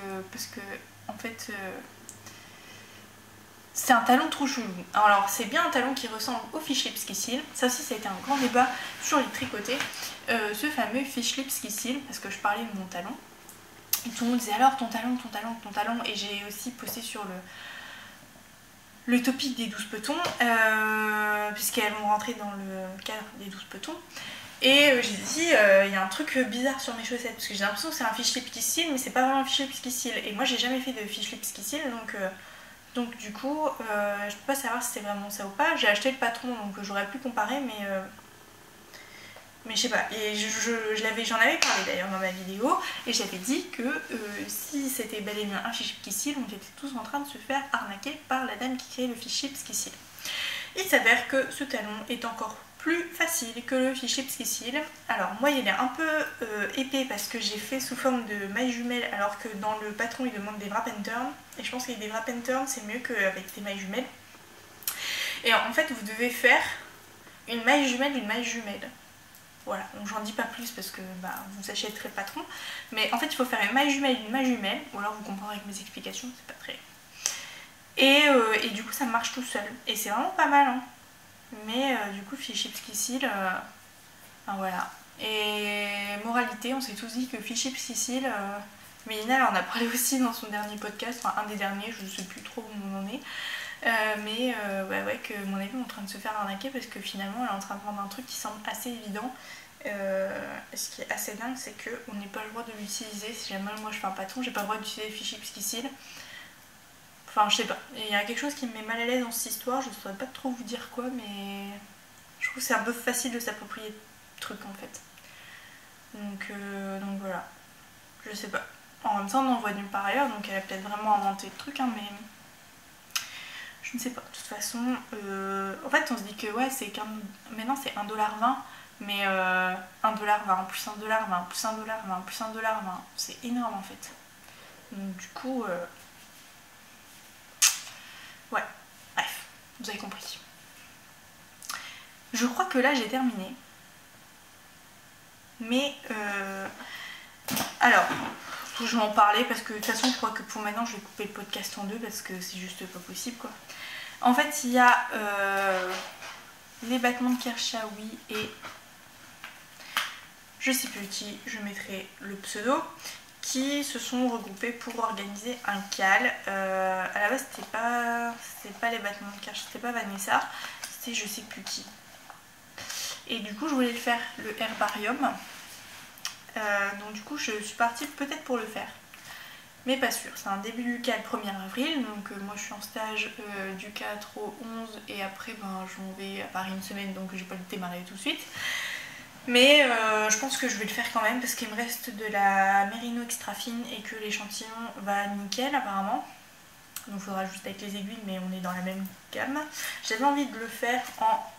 en fait c'est un talon trop chelou. Alors c'est bien un talon qui ressemble au fish lips qui seal. Ça aussi ça a été un grand débat sur les tricotés. Ce fameux fish lips qui seal, parce que je parlais de mon talon. Et tout le monde disait alors ton talon. Et j'ai aussi posté sur le topic des 12 petons, puisqu'elles vont rentrer dans le cadre des 12 petons. Et j'ai dit, il y a un truc bizarre sur mes chaussettes, parce que j'ai l'impression que c'est un fish lip qui seal, mais c'est pas vraiment un fish lip qui seal. Et moi j'ai jamais fait de fish lip qui seal, donc du coup, je peux pas savoir si c'est vraiment ça ou pas. J'ai acheté le patron, donc j'aurais pu comparer, mais je sais pas. Et j'en avais parlé d'ailleurs dans ma vidéo, et j'avais dit que si c'était bel et bien un fish lip qui seal, on était tous en train de se faire arnaquer par la dame qui crée le fish lip qui seal. Il s'avère que ce talon est encore plus facile que le fichier Psy-Cils. Alors moi il est un peu épais parce que j'ai fait sous forme de mailles jumelles alors que dans le patron il demande des wrap and turn et je pense qu'avec des wrap and turn c'est mieux qu'avec des mailles jumelles. Et en fait vous devez faire une maille jumelle. Voilà, donc j'en dis pas plus parce que vous achèterez le patron. Mais en fait il faut faire une maille jumelle, ou alors vous comprendrez avec mes explications, c'est pas très... Et du coup ça marche tout seul. Et c'est vraiment pas mal hein. Mais du coup fichier Psy-Cils, voilà. Et moralité, on s'est tous dit que fichier Psy-Cils, Mélina elle en a parlé aussi dans son dernier podcast, enfin un des derniers, je ne sais plus trop où on en est. Ouais, que mon avis est en train de se faire arnaquer parce que finalement elle est en train de vendre un truc qui semble assez évident. Ce qui est assez dingue, c'est qu'on n'est pas le droit de l'utiliser. Si jamais moi je fais un patron, j'ai pas le droit d'utiliser les fichiers Psy-Cils. Enfin, je sais pas. Il y a quelque chose qui me met mal à l'aise dans cette histoire. Je ne saurais pas trop vous dire quoi, mais je trouve que c'est un peu facile de s'approprier le truc en fait. Donc voilà. Je sais pas. En même temps, on en voit nulle part ailleurs, donc elle a peut-être vraiment inventé le truc, hein, mais je ne sais pas. De toute façon, en fait, on se dit que ouais, c'est qu'un. Maintenant, c'est 1,20$, mais 1,20$, plus 1,20$, plus 1,20$, plus 1,20$, c'est énorme en fait. Donc, du coup. Ouais, bref, vous avez compris. Je crois que là j'ai terminé. Mais alors, je vais en parler parce que de toute façon je crois que pour maintenant je vais couper le podcast en deux parce que c'est juste pas possible quoi. En fait il y a les battements de Kershawi et je sais plus qui, je mettrai le pseudo, qui se sont regroupés pour organiser un cal. À la base c'était pas les battements de Kershawi, c'était pas Vanessa, c'était je sais plus qui. Et du coup je voulais le faire le herbarium. Donc du coup je suis partie peut-être pour le faire. Mais pas sûr. C'est un début du cal 1er avril. Donc moi je suis en stage du 4 au 11 et après je m'en vais à Paris une semaine donc j'ai pas le démarrer tout de suite. Mais je pense que je vais le faire quand même parce qu'il me reste de la mérino extra fine et que l'échantillon va nickel apparemment. Donc il faudra juste avec les aiguilles mais on est dans la même gamme. J'avais envie de le faire en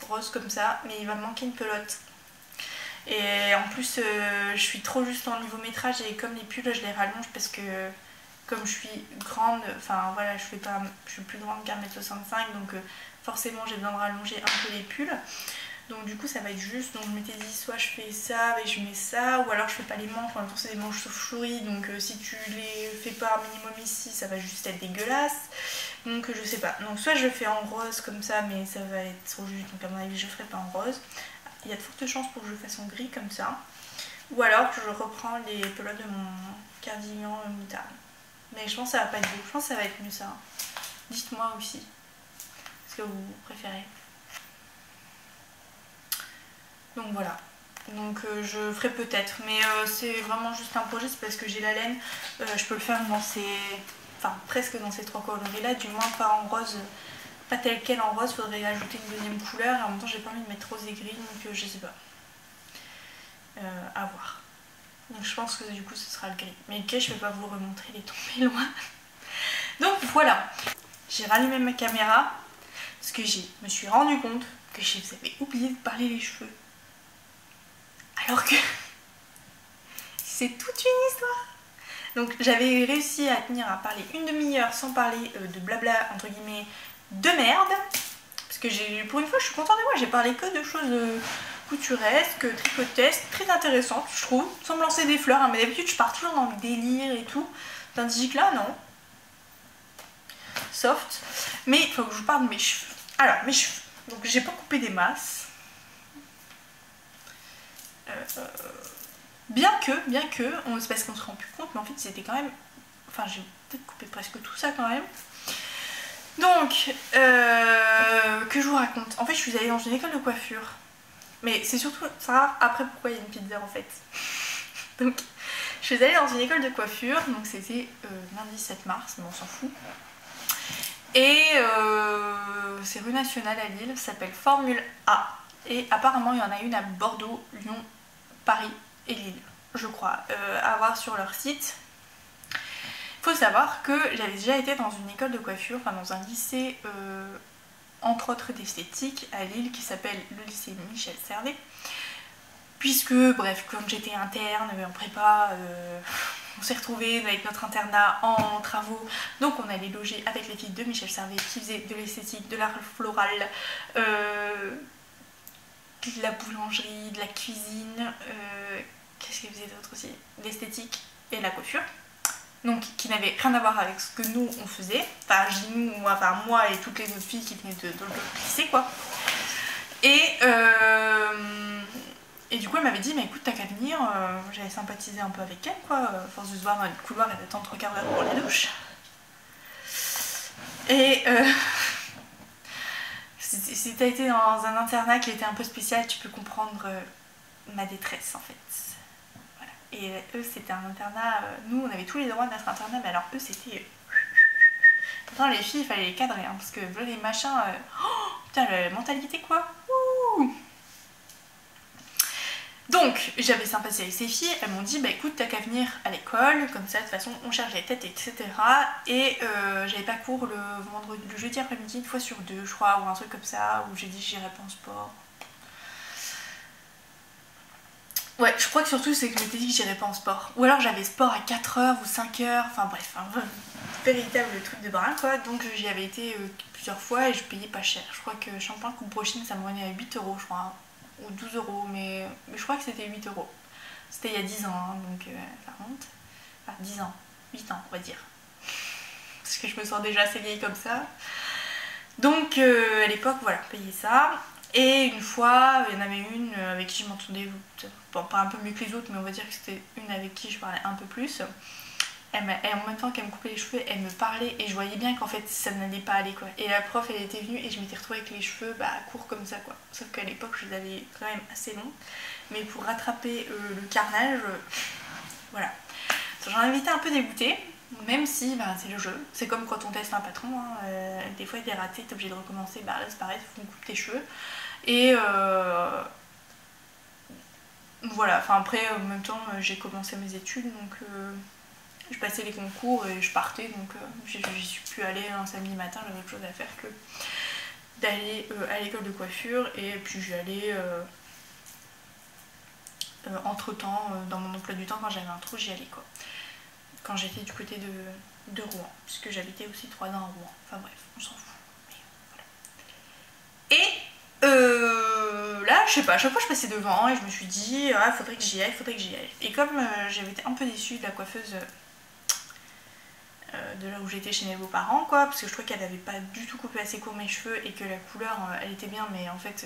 rose comme ça mais il va me manquer une pelote. Et en plus je suis trop juste en niveau métrage et comme les pulls je les rallonge parce que comme je suis grande, enfin voilà je suis plus grande qu'un 1m65 donc forcément j'ai besoin de rallonger un peu les pulls. Donc du coup ça va être juste, donc je m'étais dit soit je fais ça et je mets ça ou alors je fais pas les manches, en même temps c'est des manches chauve-souris donc si tu les fais pas un minimum ici ça va juste être dégueulasse. Donc je sais pas, donc soit je le fais en rose comme ça mais ça va être trop juste donc à mon avis je ferai pas en rose. Il y a de fortes chances pour que je le fasse en gris comme ça. Ou alors je reprends les pelotes de mon cardigan moutarde. Mais je pense que ça va pas être beau, je pense que ça va être mieux ça. Dites-moi aussi ce que vous préférez. Donc voilà. Donc je ferai peut-être. Mais c'est vraiment juste un projet, c'est parce que j'ai la laine. Je peux le faire dans ces... Enfin presque dans ces trois coloris là, du moins pas en rose. Pas tel quel en rose, faudrait ajouter une deuxième couleur et en même temps j'ai pas envie de mettre rose et gris donc je sais pas. À voir. Donc je pense que du coup ce sera le gris. Mais ok, je vais pas vous remontrer, il est tombé loin. Donc voilà. J'ai rallumé ma caméra parce que je me suis rendu compte que j'avais oublié de parler les cheveux. Alors que c'est toute une histoire. Donc j'avais réussi à tenir à parler une demi-heure sans parler de blabla entre guillemets de merde, parce que pour une fois je suis contente de moi, j'ai parlé que de choses couturesques, tricotesques, très intéressantes je trouve, sans me lancer des fleurs, hein, mais d'habitude je pars toujours dans le délire et tout, tandis que là non, soft, mais il faut que je vous parle de mes cheveux. Alors mes cheveux, donc j'ai pas coupé des masses, bien que, c'est parce qu'on se rend plus compte, mais en fait c'était quand même, enfin j'ai peut-être coupé presque tout ça quand même. Donc, que je vous raconte. En fait, je suis allée dans une école de coiffure. Mais c'est surtout ça, après pourquoi il y a une pizza en fait. Donc, je suis allée dans une école de coiffure. Donc, c'était lundi 7 mars, mais on s'en fout. Et c'est rue Nationale à Lille, ça s'appelle Formule A. Et apparemment, il y en a une à Bordeaux, Lyon, Paris et Lille, je crois. À voir sur leur site. Faut savoir que j'avais déjà été dans une école de coiffure, enfin dans un lycée entre autres d'esthétique à Lille qui s'appelle le lycée Michel Servet. Puisque, bref, comme j'étais interne en prépa, on s'est retrouvés avec notre internat en travaux. Donc on allait loger avec les filles de Michel Servet qui faisaient de l'esthétique, de l'art floral, de la boulangerie, de la cuisine, qu'est-ce qu'elles faisaient d'autre aussi, l'esthétique et la coiffure. Donc qui n'avait rien à voir avec ce que nous on faisait. Enfin, je dis nous, moi et toutes les autres filles qui venaient de l'autre lycée, quoi. Et du coup elle m'avait dit mais écoute t'as qu'à venir, j'avais sympathisé un peu avec elle quoi, à force de se voir dans les couloirs et d'attendre 3 quarts d'heure pour la douche. Et si t'as été dans un internat qui était un peu spécial, tu peux comprendre ma détresse en fait. Voilà. Et eux c'était un internat, nous on avait tous les droits de notre internat, mais alors eux c'était... Pourtant les filles il fallait les cadrer hein, parce que les machins... Oh, putain la mentalité quoi. Ouh. Donc j'avais sympathisé avec ces filles, elles m'ont dit bah écoute t'as qu'à venir à l'école, comme ça de toute façon on charge les têtes etc. Et j'avais pas cours le jeudi après-midi, une fois sur 2 je crois, ou un truc comme ça, où j'ai dit j'irai pas en sport. Ouais je crois que surtout c'est que je m'étais dit que j'irais pas en sport. Ou alors j'avais sport à 4h ou 5h, enfin bref, un véritable truc de brin quoi. Donc j'y avais été plusieurs fois et je payais pas cher. Je crois que shampoing coupe brushing ça me revenait à 8 € je crois. Ou 12 €, mais je crois que c'était 8 €. C'était il y a 10 ans, hein, donc ça remonte. Enfin 10 ans, 8 ans on va dire. Parce que je me sens déjà assez vieille comme ça. Donc à l'époque, voilà, payais ça. Et une fois, il y en avait une avec qui je m'entendais, bon, pas un peu mieux que les autres, mais on va dire que c'était une avec qui je parlais un peu plus. Et en même temps qu'elle me coupait les cheveux, elle me parlait et je voyais bien qu'en fait ça n'allait pas aller quoi. Et la prof elle était venue et je m'étais retrouvée avec les cheveux courts comme ça quoi. Sauf qu'à l'époque je les avais quand même assez longs. Mais pour rattraper le carnage, voilà. J'en avais été un peu dégoûtée, même si c'est le jeu. C'est comme quand on teste un patron, hein, des fois il est raté, t'es obligé de recommencer, là c'est pareil, il faut qu'on coupe tes cheveux. Et voilà, enfin après en même temps j'ai commencé mes études donc... je passais les concours et je partais, donc j'y suis plus allée un samedi matin, j'avais autre chose à faire que d'aller à l'école de coiffure. Et puis j'y allais entre temps, dans mon emploi du temps, quand j'avais un trou, j'y allais quoi. Quand j'étais du côté de Rouen, puisque j'habitais aussi 3 ans à Rouen, enfin bref, on s'en fout. Mais voilà. Et là, je sais pas, à chaque fois je passais devant et je me suis dit, ah, faudrait que j'y aille, faudrait que j'y aille. Et comme j'avais été un peu déçue de la coiffeuse de là où j'étais chez mes beaux-parents quoi, parce que je trouvais qu'elle avait pas du tout coupé assez court mes cheveux et que la couleur elle était bien, mais en fait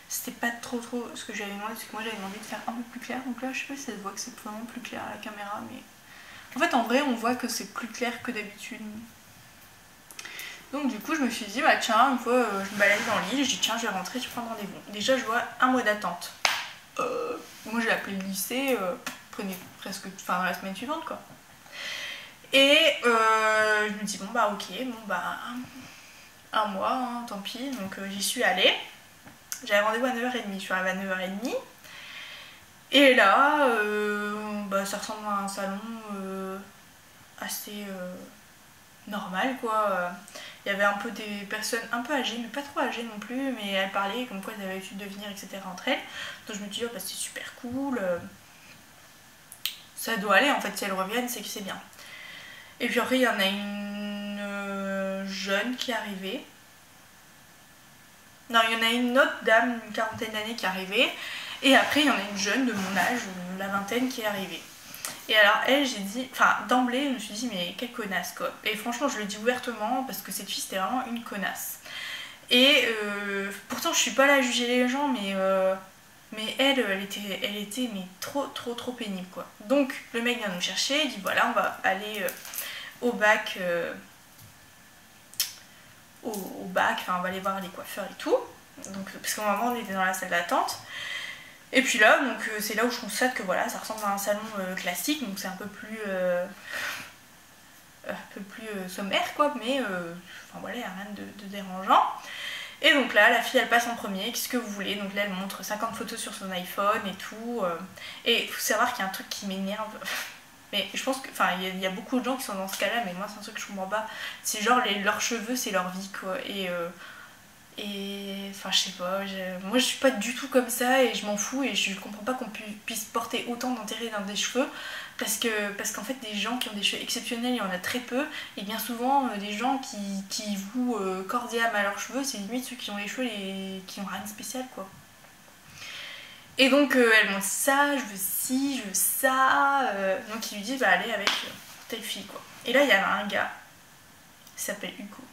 c'était pas trop ce que j'avais demandé, parce que moi j'avais demandé de faire un peu plus clair, donc là je sais pas si ça se voit que c'est vraiment plus clair à la caméra, mais en fait en vrai on voit que c'est plus clair que d'habitude. Donc du coup je me suis dit bah tiens, une fois je me baladais dans l'île, je dis tiens je vais rentrer, je prends rendez-vous. Déjà je vois un mois d'attente. Moi j'ai appelé le lycée, prenez presque la semaine suivante quoi. Et je me dis bon bah ok, un mois, hein, tant pis, donc j'y suis allée. J'avais rendez-vous à 9h30, je suis arrivée à 9h30. Et là, ça ressemble à un salon assez normal quoi. Il y avait un peu des personnes un peu âgées, mais pas trop âgées non plus, mais elles parlaient comme quoi elles avaient l'habitude de venir, etc. entre elles. Donc je me dis, oh, c'est super cool, ça doit aller en fait, si elles reviennent, c'est que c'est bien. Et puis après, il y en a une jeune qui est arrivée. Non, il y en a une autre dame, une quarantaine d'années qui est arrivée. Et après, il y en a une jeune de mon âge, la vingtaine, qui est arrivée. Et alors elle, j'ai dit, enfin d'emblée, je me suis dit mais quelle connasse quoi. Et franchement, je le dis ouvertement parce que cette fille c'était vraiment une connasse. Et pourtant, je suis pas là à juger les gens, mais elle était mais trop pénible quoi. Donc le mec vient nous chercher, il dit voilà, on va aller au bac, enfin on va aller voir les coiffeurs et tout. Donc parce qu'au moment on était dans la salle d'attente. Et puis là, donc c'est là où je constate que voilà, ça ressemble à un salon classique, donc c'est un peu plus sommaire quoi, mais enfin voilà, il n'y a rien de dérangeant. Et donc là, la fille elle passe en premier, qu'est-ce que vous voulez? Donc là elle montre 50 photos sur son iPhone et tout. Et il faut savoir qu'il y a un truc qui m'énerve. Mais je pense que, enfin il y a beaucoup de gens qui sont dans ce cas-là, mais moi c'est un truc que je comprends pas. C'est genre leurs cheveux c'est leur vie quoi. Et Et enfin je sais pas, moi je suis pas du tout comme ça et je m'en fous et je comprends pas qu'on puisse porter autant d'intérêt dans des cheveux parce qu'en fait des gens qui ont des cheveux exceptionnels il y en a très peu et bien souvent des gens qui vouent corps et âme à leurs cheveux c'est limite ceux qui ont les cheveux qui ont rien de spécial quoi. Et donc elle m'a dit ça, je veux ci, je veux ça, donc il lui dit bah allez avec telle fille quoi. Et là il y avait un gars, il s'appelle Hugo.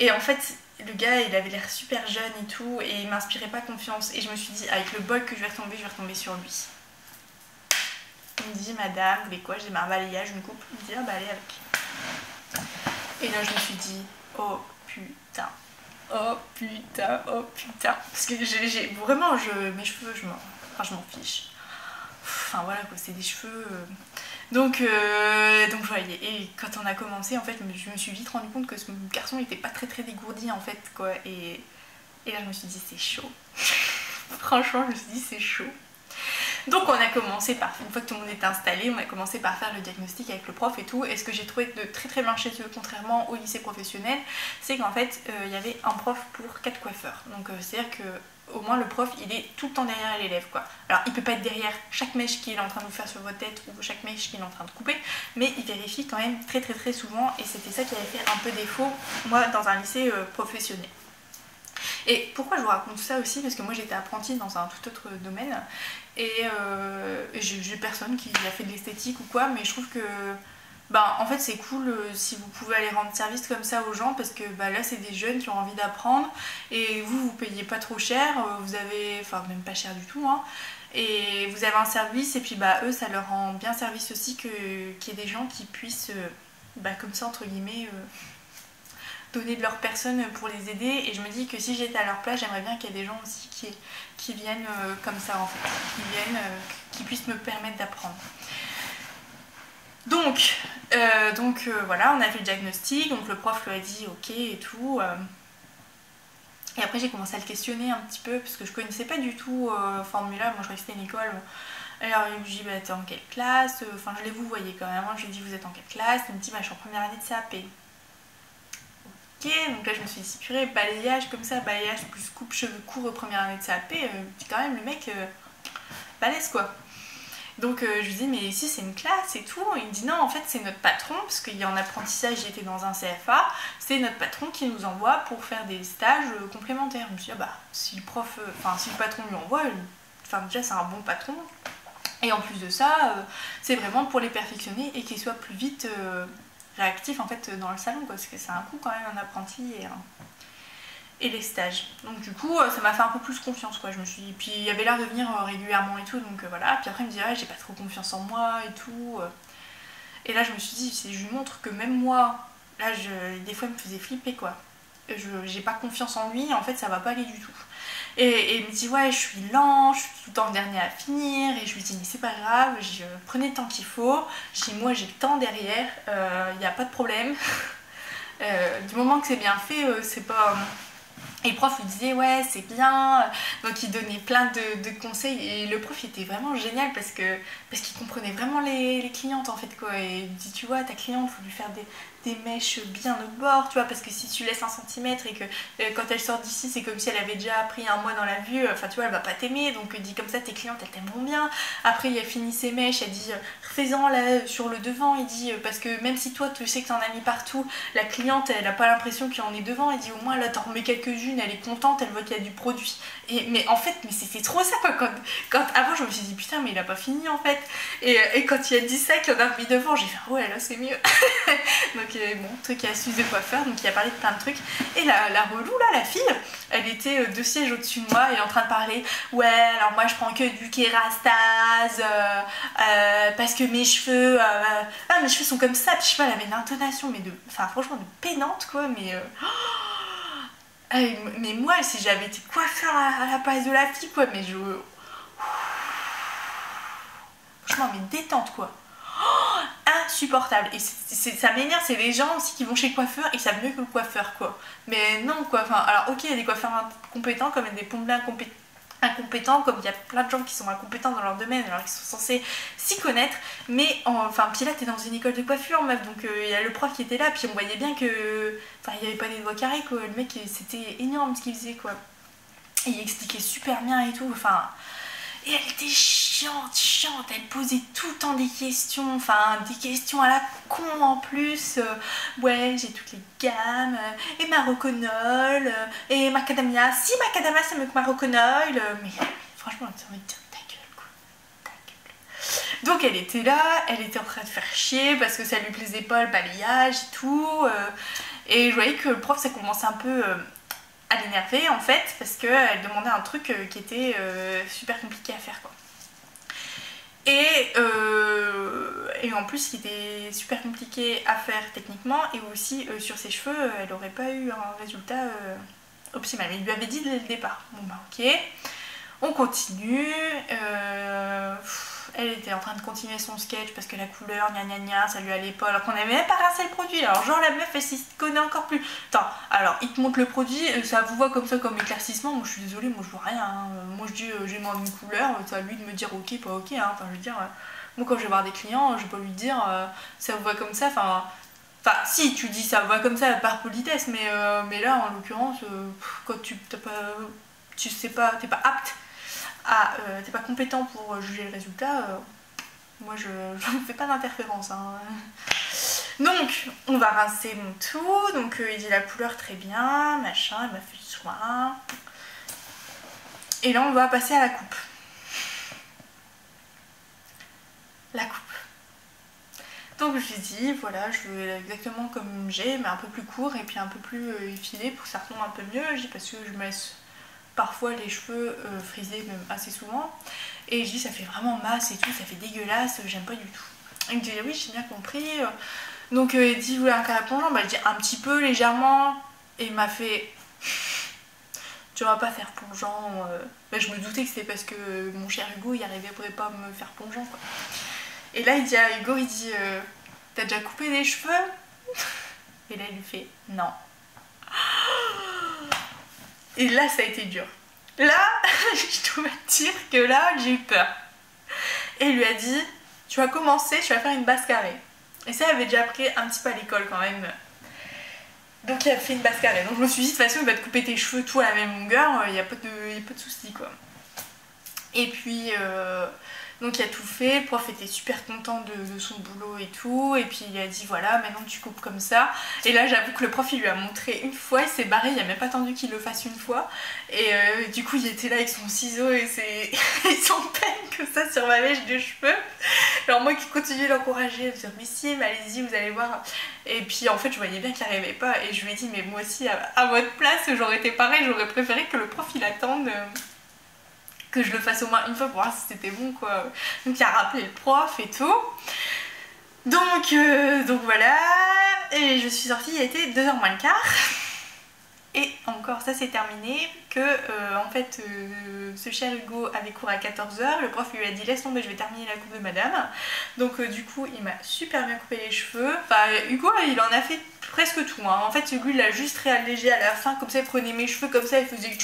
Et en fait, le gars, il avait l'air super jeune et tout, et il m'inspirait pas confiance. Et je me suis dit, avec le bol que je vais retomber sur lui. Il me dit, madame, vous voulez quoi? J'ai un balayage, une coupe. Il me dit, ah bah allez avec. Et là, je me suis dit, oh putain, oh putain, oh putain. Parce que j'ai vraiment, mes cheveux, je m'en fiche. Enfin voilà quoi, c'est des cheveux... Donc voyez, et quand on a commencé en fait je me suis vite rendu compte que ce garçon n'était pas très dégourdi en fait quoi et là je me suis dit c'est chaud. Franchement je me suis dit c'est chaud. Donc on a commencé par, une fois que tout le monde était installé, on a commencé par faire le diagnostic avec le prof et tout. Et ce que j'ai trouvé de très bien chez eux, contrairement au lycée professionnel, c'est qu'en fait il y avait un prof pour 4 coiffeurs. Donc c'est à dire que au moins le prof il est tout le temps derrière l'élève quoi. Alors il peut pas être derrière chaque mèche qu'il est en train de vous faire sur votre tête ou chaque mèche qu'il est en train de couper, mais il vérifie quand même très souvent et c'était ça qui avait fait un peu défaut moi dans un lycée professionnel. Et pourquoi je vous raconte tout ça aussi, parce que moi j'étais apprentie dans un tout autre domaine et j'ai personne qui a fait de l'esthétique ou quoi, mais je trouve que en fait c'est cool si vous pouvez aller rendre service comme ça aux gens parce que là c'est des jeunes qui ont envie d'apprendre et vous payez pas trop cher, vous avez, enfin même pas cher du tout hein, et vous avez un service et puis eux ça leur rend bien service aussi qu'il y ait des gens qui puissent comme ça entre guillemets donner de leur personne pour les aider et je me dis que si j'étais à leur place j'aimerais bien qu'il y ait des gens aussi qui viennent comme ça en fait, qui puissent me permettre d'apprendre. Donc voilà, on a fait le diagnostic, donc le prof lui a dit ok et tout. Et après j'ai commencé à le questionner un petit peu parce que je connaissais pas du tout Formula, moi je croyais que c'était une école. Alors il me dit bah t'es en quelle classe? Enfin je les vous voyez quand même, je lui ai dit vous êtes en quelle classe? Il me dit bah je suis en première année de CAP. Ok, donc là je me suis dit purée, balayage comme ça, balayage plus coupe cheveux courts première année de CAP, quand même le mec balèze quoi. Donc je lui dis mais ici c'est une classe et tout, il me dit non en fait c'est notre patron, parce qu'il y a en apprentissage, j'étais dans un CFA, c'est notre patron qui nous envoie pour faire des stages complémentaires. Je me suis dit si le prof, si le patron lui envoie, déjà c'est un bon patron, et en plus de ça c'est vraiment pour les perfectionner et qu'ils soient plus vite réactifs en fait dans le salon quoi, parce que c'est un coût quand même un apprenti et les stages. Donc du coup ça m'a fait un peu plus confiance quoi, je me suis dit, puis il y avait l'air de venir régulièrement et tout, donc voilà, puis après il me dit j'ai pas trop confiance en moi et tout, et là je me suis dit, je lui montre que même moi, là des fois il me faisait flipper quoi, j'ai pas confiance en lui, en fait ça va pas aller du tout. Et il me dit ouais je suis lent, je suis tout le temps le dernier à finir, et je lui dis mais c'est pas grave, prenez le temps qu'il faut, moi j'ai le temps derrière, y a pas de problème. Du moment que c'est bien fait, c'est pas... Et le prof lui disait ouais c'est bien, donc il donnait plein de conseils et le prof il était vraiment génial parce qu'il comprenait vraiment les clientes en fait quoi, et il dit tu vois ta cliente faut lui faire des mèches bien au bord, tu vois, parce que si tu laisses 1 centimètre et que quand elle sort d'ici c'est comme si elle avait déjà pris un mois dans la vue, enfin tu vois elle va pas t'aimer, donc dit comme ça tes clientes elles t'aimeront bien. Après il a fini ses mèches, elle dit refais-en là sur le devant, il dit parce que même si toi tu sais que t'en as mis partout, la cliente elle a pas l'impression qu'il y en est devant, il dit au moins là t'en remets quelques-unes, elle est contente, elle voit qu'il y a du produit. Mais en fait mais c'était trop ça quoi, quand avant je me suis dit putain mais il a pas fini en fait, et quand il a dit ça qu'il en a remis devant j'ai fait ouais là c'est mieux. Donc bon, truc et astuce de coiffeur, donc il a parlé de plein de trucs. Et la relou là, la fille, elle était 2 sièges au-dessus de moi, elle est en train de parler. Ouais, alors moi je prends que du Kérastase, parce que mes cheveux, mes cheveux sont comme ça. Puis je sais pas, elle avait une intonation, mais franchement de pénante quoi, mais moi si j'avais été coiffeur à la place de la fille quoi, mais franchement mais détente quoi. Insupportable, et ça m'énerve, c'est les gens aussi qui vont chez le coiffeur et qui savent mieux que le coiffeur quoi, mais non quoi, alors ok il y a des coiffeurs compétents comme il y a des plombes incompétents, comme il y a plein de gens qui sont incompétents dans leur domaine alors qu'ils sont censés s'y connaître, mais enfin puis là t'es dans une école de coiffure meuf, donc il y a le prof qui était là, puis on voyait bien que enfin il n'y avait pas des doigts carrés quoi, le mec c'était énorme ce qu'il faisait quoi, et il expliquait super bien et tout, enfin, et elle était chiante, elle posait tout le temps des questions, enfin des questions à la con en plus, ouais j'ai toutes les gammes, et Maroconol, et Macadamia, si Macadamia c'est mieux que Maroconol, mais franchement elle envie de dire ta gueule quoi, ta gueule. Donc elle était là, elle était en train de faire chier parce que ça lui plaisait pas le balayage et tout, et je voyais que le prof ça commençait un peu à l'énerver en fait, parce qu'elle demandait un truc qui était super compliqué à faire quoi. Et en plus, qui était super compliqué à faire techniquement, et aussi sur ses cheveux, elle aurait pas eu un résultat optimal. Mais il lui avait dit dès le départ. Bon bah ok, on continue. Elle était en train de continuer son sketch parce que la couleur, gna gna gna, ça lui allait pas, alors qu'on avait même pas rincé le produit. Alors genre la meuf elle s'y connaît encore plus. Attends, alors il te montre le produit, ça vous voit comme ça comme éclaircissement, moi je suis désolée, moi je vois rien, hein. Moi je dis j'ai demandé une couleur, c'est à lui de me dire ok, pas ok, hein. Enfin je veux dire, moi quand je vais voir des clients, je vais pas lui dire ça vous voit comme ça, enfin si tu dis ça va comme ça par politesse, mais là en l'occurrence, quand tu t'as pas, tu sais pas, t'es pas apte, t'es pas compétent pour juger le résultat, moi je ne fais pas d'interférence hein. Donc on va rincer mon tout, donc il dit la couleur très bien, machin, il m'a fait le soin. Et là on va passer à la coupe. La coupe. Donc je lui ai dit voilà, je veux exactement comme j'ai, mais un peu plus court et puis un peu plus effilé pour que ça retombe un peu mieux. Je dis parce que je me laisse parfois les cheveux frisés même assez souvent, et je dis ça fait vraiment masse et tout, ça fait dégueulasse, j'aime pas du tout. Et il me dit oui j'ai bien compris, donc il dit vous voulez un carré plongeant, bah je dis un petit peu légèrement, et il m'a fait tu vas pas faire plongeant, bah, je me doutais que c'était parce que mon cher Hugo il arriverait pas à me faire plongeant quoi. Et là il dit à Hugo, il dit t'as déjà coupé des cheveux? Et là il lui fait non. Et là ça a été dur. Là, je dois te dire que là, j'ai eu peur. Et il lui a dit, tu vas commencer, tu vas faire une base carrée. Et ça, elle avait déjà appris un petit peu à l'école quand même. Donc il a fait une base carrée. Donc je me suis dit, de toute façon, il va te couper tes cheveux tout à la même longueur, il n'y a pas de soucis quoi. Et puis, donc il a tout fait, le prof était super content de son boulot et tout, et puis il a dit voilà, maintenant tu coupes comme ça. Et là j'avoue que le prof il lui a montré une fois, il s'est barré, il a même pas attendu qu'il le fasse une fois. Et du coup il était là avec son ciseau et son peigne comme ça sur ma mèche de cheveux. Alors moi qui continuais de l'encourager, de dire mais si, mais allez-y, vous allez voir. Et puis en fait je voyais bien qu'il n'arrivait pas, et je lui ai dit mais moi aussi à votre place j'aurais été pareil, j'aurais préféré que le prof il attende que je le fasse au moins une fois pour voir si c'était bon quoi. Donc il a rappelé le prof et tout. Donc voilà. Et je suis sortie, il était 2h moins le quart. Et encore ça c'est terminé. Que en fait ce cher Hugo avait cours à 14h. Le prof lui a dit laisse tomber, je vais terminer la coupe de madame. Donc du coup il m'a super bien coupé les cheveux. Enfin Hugo il en a fait presque tout hein. En fait lui il a juste réallégé à la fin, comme ça il prenait mes cheveux comme ça, il faisait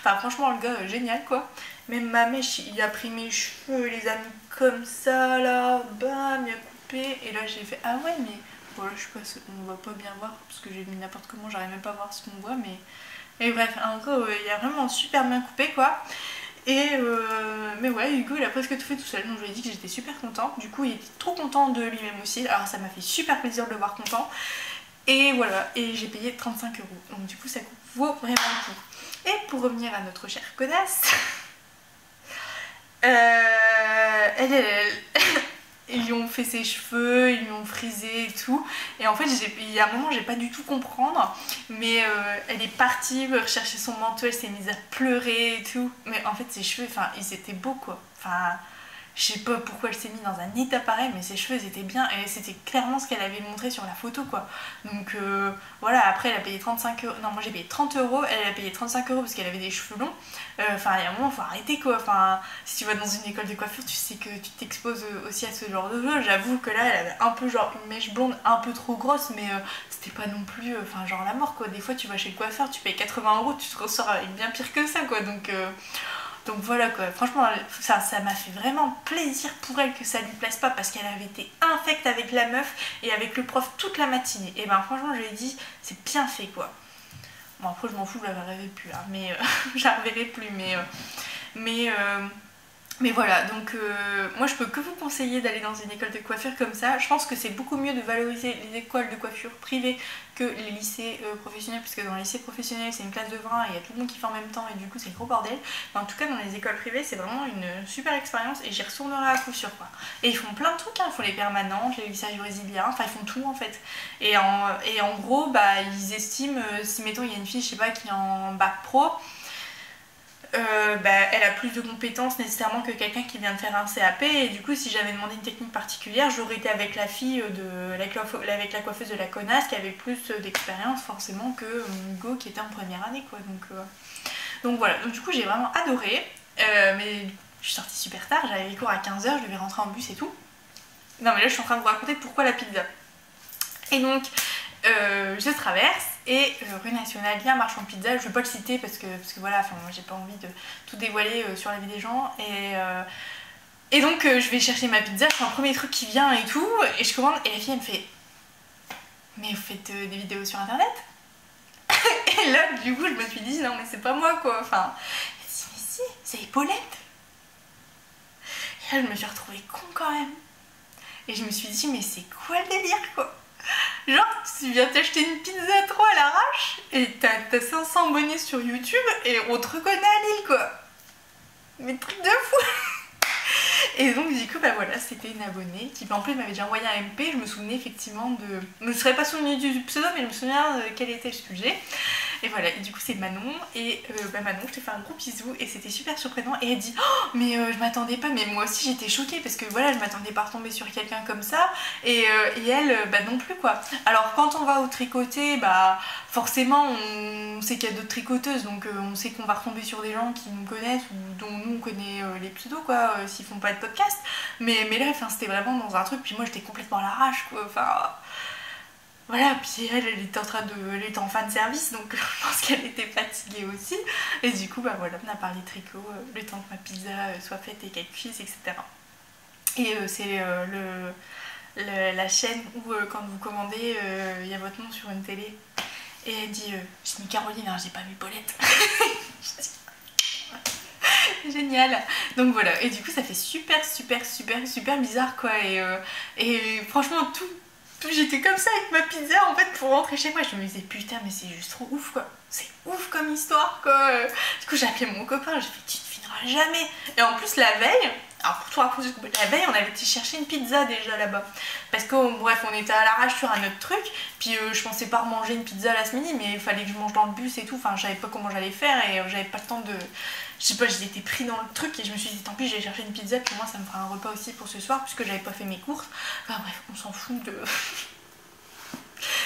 enfin franchement le gars génial quoi. Même ma mèche il a pris mes cheveux, il les a mis comme ça là, bam, il a coupé. Et là j'ai fait ah ouais mais voilà je sais pas, on va pas bien voir parce que j'ai mis n'importe comment, j'arrive même pas à voir ce qu'on voit, mais bref en gros il a vraiment super bien coupé quoi. Et mais ouais Hugo il a presque tout fait tout seul, donc je lui ai dit que j'étais super contente. Du coup il était trop content de lui-même aussi, alors ça m'a fait super plaisir de le voir content. Et voilà, et j'ai payé 35€, donc du coup ça vaut vraiment le coup. Et pour revenir à notre chère connasse, ils lui ont fait ses cheveux, ils lui ont frisé et tout. Et en fait, il y a un moment, j'ai pas du tout comprendre, mais elle est partie rechercher son manteau, elle s'est mise à pleurer et tout. Mais en fait, ses cheveux, enfin, ils étaient beaux quoi. Enfin, Je sais pas pourquoi elle s'est mise dans un état pareil, mais ses cheveux étaient bien et c'était clairement ce qu'elle avait montré sur la photo quoi. Donc voilà, après elle a payé 35 euros. Non, moi j'ai payé 30 euros, elle a payé 35 euros parce qu'elle avait des cheveux longs. Enfin, il y a un moment, faut arrêter quoi. Enfin, si tu vas dans une école de coiffure, tu sais que tu t'exposes aussi à ce genre de choses. J'avoue que là, elle avait un peu genre une mèche blonde un peu trop grosse, mais c'était pas non plus, enfin, genre la mort quoi. Des fois, tu vas chez le coiffeur, tu payes 80 euros, tu te ressors avec bien pire que ça quoi. Donc voilà quoi, franchement ça m'a fait vraiment plaisir pour elle que ça lui plaise pas parce qu'elle avait été infecte avec la meuf et avec le prof toute la matinée. Et ben franchement je lui ai dit c'est bien fait quoi. Bon après je m'en fous, je la verrai plus hein, mais je la reverrai plus mais voilà, donc moi je peux que vous conseiller d'aller dans une école de coiffure comme ça. Je pense que c'est beaucoup mieux de valoriser les écoles de coiffure privées que les lycées professionnels, puisque dans les lycées professionnels c'est une classe de 20 et il y a tout le monde qui fait en même temps et du coup c'est le gros bordel. Mais en tout cas dans les écoles privées c'est vraiment une super expérience et j'y retournerai à coup sûr quoi. Et ils font plein de trucs, hein. Ils font les permanentes, les lissages brésiliens, enfin ils font tout en fait. Et en gros bah ils estiment, si mettons il y a une fille je sais pas qui est en bac pro, elle a plus de compétences nécessairement que quelqu'un qui vient de faire un CAP et du coup si j'avais demandé une technique particulière j'aurais été avec la fille avec la coiffeuse de la connasse qui avait plus d'expérience forcément que mon Hugo qui était en première année quoi. Donc voilà, donc du coup j'ai vraiment adoré mais je suis sortie super tard, j'avais les cours à 15 h, je devais rentrer en bus et tout. Non mais là je suis en train de vous raconter pourquoi la pizza. Et donc je traverse et rue Nationale, il y a un marchand de pizza, je vais pas le citer parce que voilà, enfin moi j'ai pas envie de tout dévoiler sur la vie des gens et donc je vais chercher ma pizza, c'est un premier truc qui vient et tout et je commande et la fille elle me fait mais vous faites des vidéos sur internet? Et là du coup je me suis dit non mais c'est pas moi quoi, enfin elle dit mais si, c'est Paulette. Et là je me suis retrouvée con quand même et je me suis dit mais c'est quoi le délire quoi? Genre, tu viens t'acheter une pizza trop à l'arrache et t'as 500 abonnés sur YouTube et on te reconnaît à Lille quoi. Mais truc de fou. Et donc du coup bah voilà, c'était une abonnée qui en plus m'avait déjà envoyé un MP, je me souvenais effectivement de... Je me serais pas souvenu du pseudo mais je me souviens de quel était le sujet. Et voilà, et du coup c'est Manon, et Manon je te fais un gros bisou et c'était super surprenant et elle dit oh mais je m'attendais pas, mais moi aussi j'étais choquée parce que voilà je m'attendais pas à retomber sur quelqu'un comme ça et elle bah non plus quoi. Alors quand on va au tricoter bah forcément on sait qu'il y a d'autres tricoteuses donc on sait qu'on va retomber sur des gens qui nous connaissent ou dont nous on connaît les pseudos quoi s'ils font pas de podcast mais là enfin c'était vraiment dans un truc puis moi j'étais complètement à l'arrache quoi, enfin... Voilà, puis elle était en fin de service, donc je pense qu'elle était fatiguée aussi. Et du coup, bah voilà, on a parlé tricot, le temps que ma pizza soit faite et qu'elle cuise, etc. Et c'est la chaîne où quand vous commandez, il y a votre nom sur une télé. Et elle dit, j'ai mis Caroline, hein, j'ai pas mis Paulette. Génial. Donc voilà, et du coup ça fait super bizarre quoi. Et franchement tout... J'étais comme ça avec ma pizza en fait pour rentrer chez moi. Je me disais putain mais c'est juste trop ouf quoi. C'est ouf comme histoire quoi. Du coup j'ai appelé mon copain, j'ai fait tu ne finiras jamais. Et en plus la veille, alors pour toi la veille on avait été chercher une pizza déjà là-bas. Parce que bref on était à l'arrache sur un autre truc. Puis je pensais pas remanger une pizza la midi mais il fallait que je mange dans le bus et tout. Enfin je savais pas comment j'allais faire et j'avais pas le temps de... Je sais pas, j'étais pris dans le truc et je me suis dit tant pis, j'ai cherché une pizza puis moi ça me fera un repas aussi pour ce soir puisque j'avais pas fait mes courses. Enfin bref, on s'en fout de...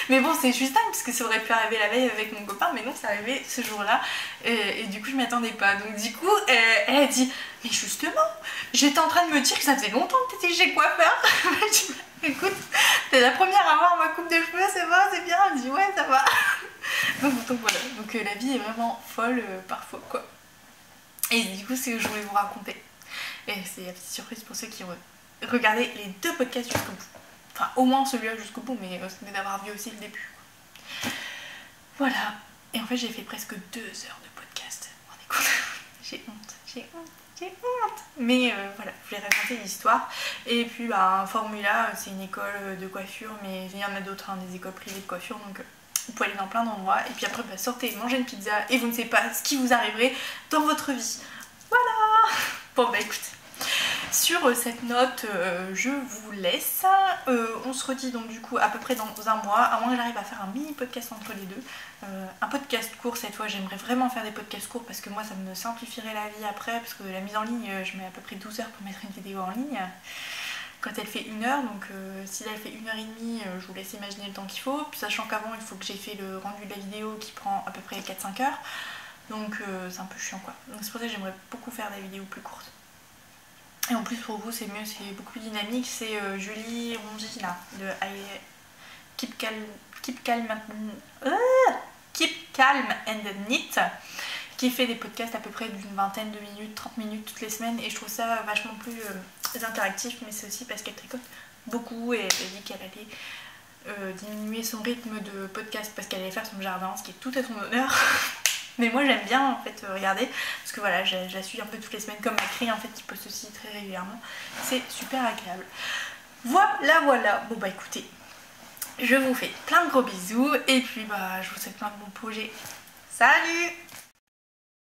Mais bon, c'est juste dingue parce que ça aurait pu arriver la veille avec mon copain, mais non, ça arrivait ce jour-là et du coup je m'y attendais pas. Donc du coup, elle a dit mais justement, j'étais en train de me dire que ça faisait longtemps que t'étais chez le coiffeur. Je dis écoute, t'es la première à voir ma coupe de cheveux, c'est bon, c'est bien. Elle me dit ouais, ça va. donc voilà, donc la vie est vraiment folle parfois quoi. Et du coup, c'est ce que je voulais vous raconter. Et c'est la petite surprise pour ceux qui ont regardé les 2 podcasts jusqu'au bout. Enfin, au moins celui-là jusqu'au bout, mais c'est d'avoir vu aussi le début. Voilà. Et en fait, j'ai fait presque 2 heures de podcast. On est content. J'ai honte. Mais voilà, je voulais raconter l'histoire. Et puis, bah, Formula, c'est une école de coiffure, mais il y en a d'autres, hein, des écoles privées de coiffure, donc... Vous pouvez aller dans plein d'endroits et puis après bah, sortez, mangez une pizza et vous ne savez pas ce qui vous arriverait dans votre vie. Voilà. Bon bah écoutez, Sur cette note, je vous laisse. On se redit donc du coup à peu près dans un mois, à moins que j'arrive à faire un mini podcast entre les deux. Un podcast court cette fois, j'aimerais vraiment faire des podcasts courts parce que moi ça me simplifierait la vie après, parce que la mise en ligne, je mets à peu près 12 heures pour mettre une vidéo en ligne. Quand elle fait 1 heure, donc si là elle fait 1h30, je vous laisse imaginer le temps qu'il faut. Puis sachant qu'avant il faut que j'ai fait le rendu de la vidéo qui prend à peu près 4-5 heures. Donc c'est un peu chiant quoi. Donc c'est pour ça que j'aimerais beaucoup faire des vidéos plus courtes. Et en plus pour vous c'est mieux, c'est beaucoup plus dynamique. C'est Julie Rongina de Keep Calm and Knit, qui fait des podcasts à peu près d'une vingtaine de minutes, 30 minutes toutes les semaines, et je trouve ça vachement plus interactif, mais c'est aussi parce qu'elle tricote beaucoup et elle a dit qu'elle allait diminuer son rythme de podcast parce qu'elle allait faire son jardin, ce qui est tout à son honneur. Mais moi j'aime bien en fait regarder, parce que voilà, je la suis un peu toutes les semaines, comme Macri en fait qui poste aussi très régulièrement. C'est super agréable. Voilà, bon bah écoutez, je vous fais plein de gros bisous et puis bah je vous souhaite plein de bons projets. Salut!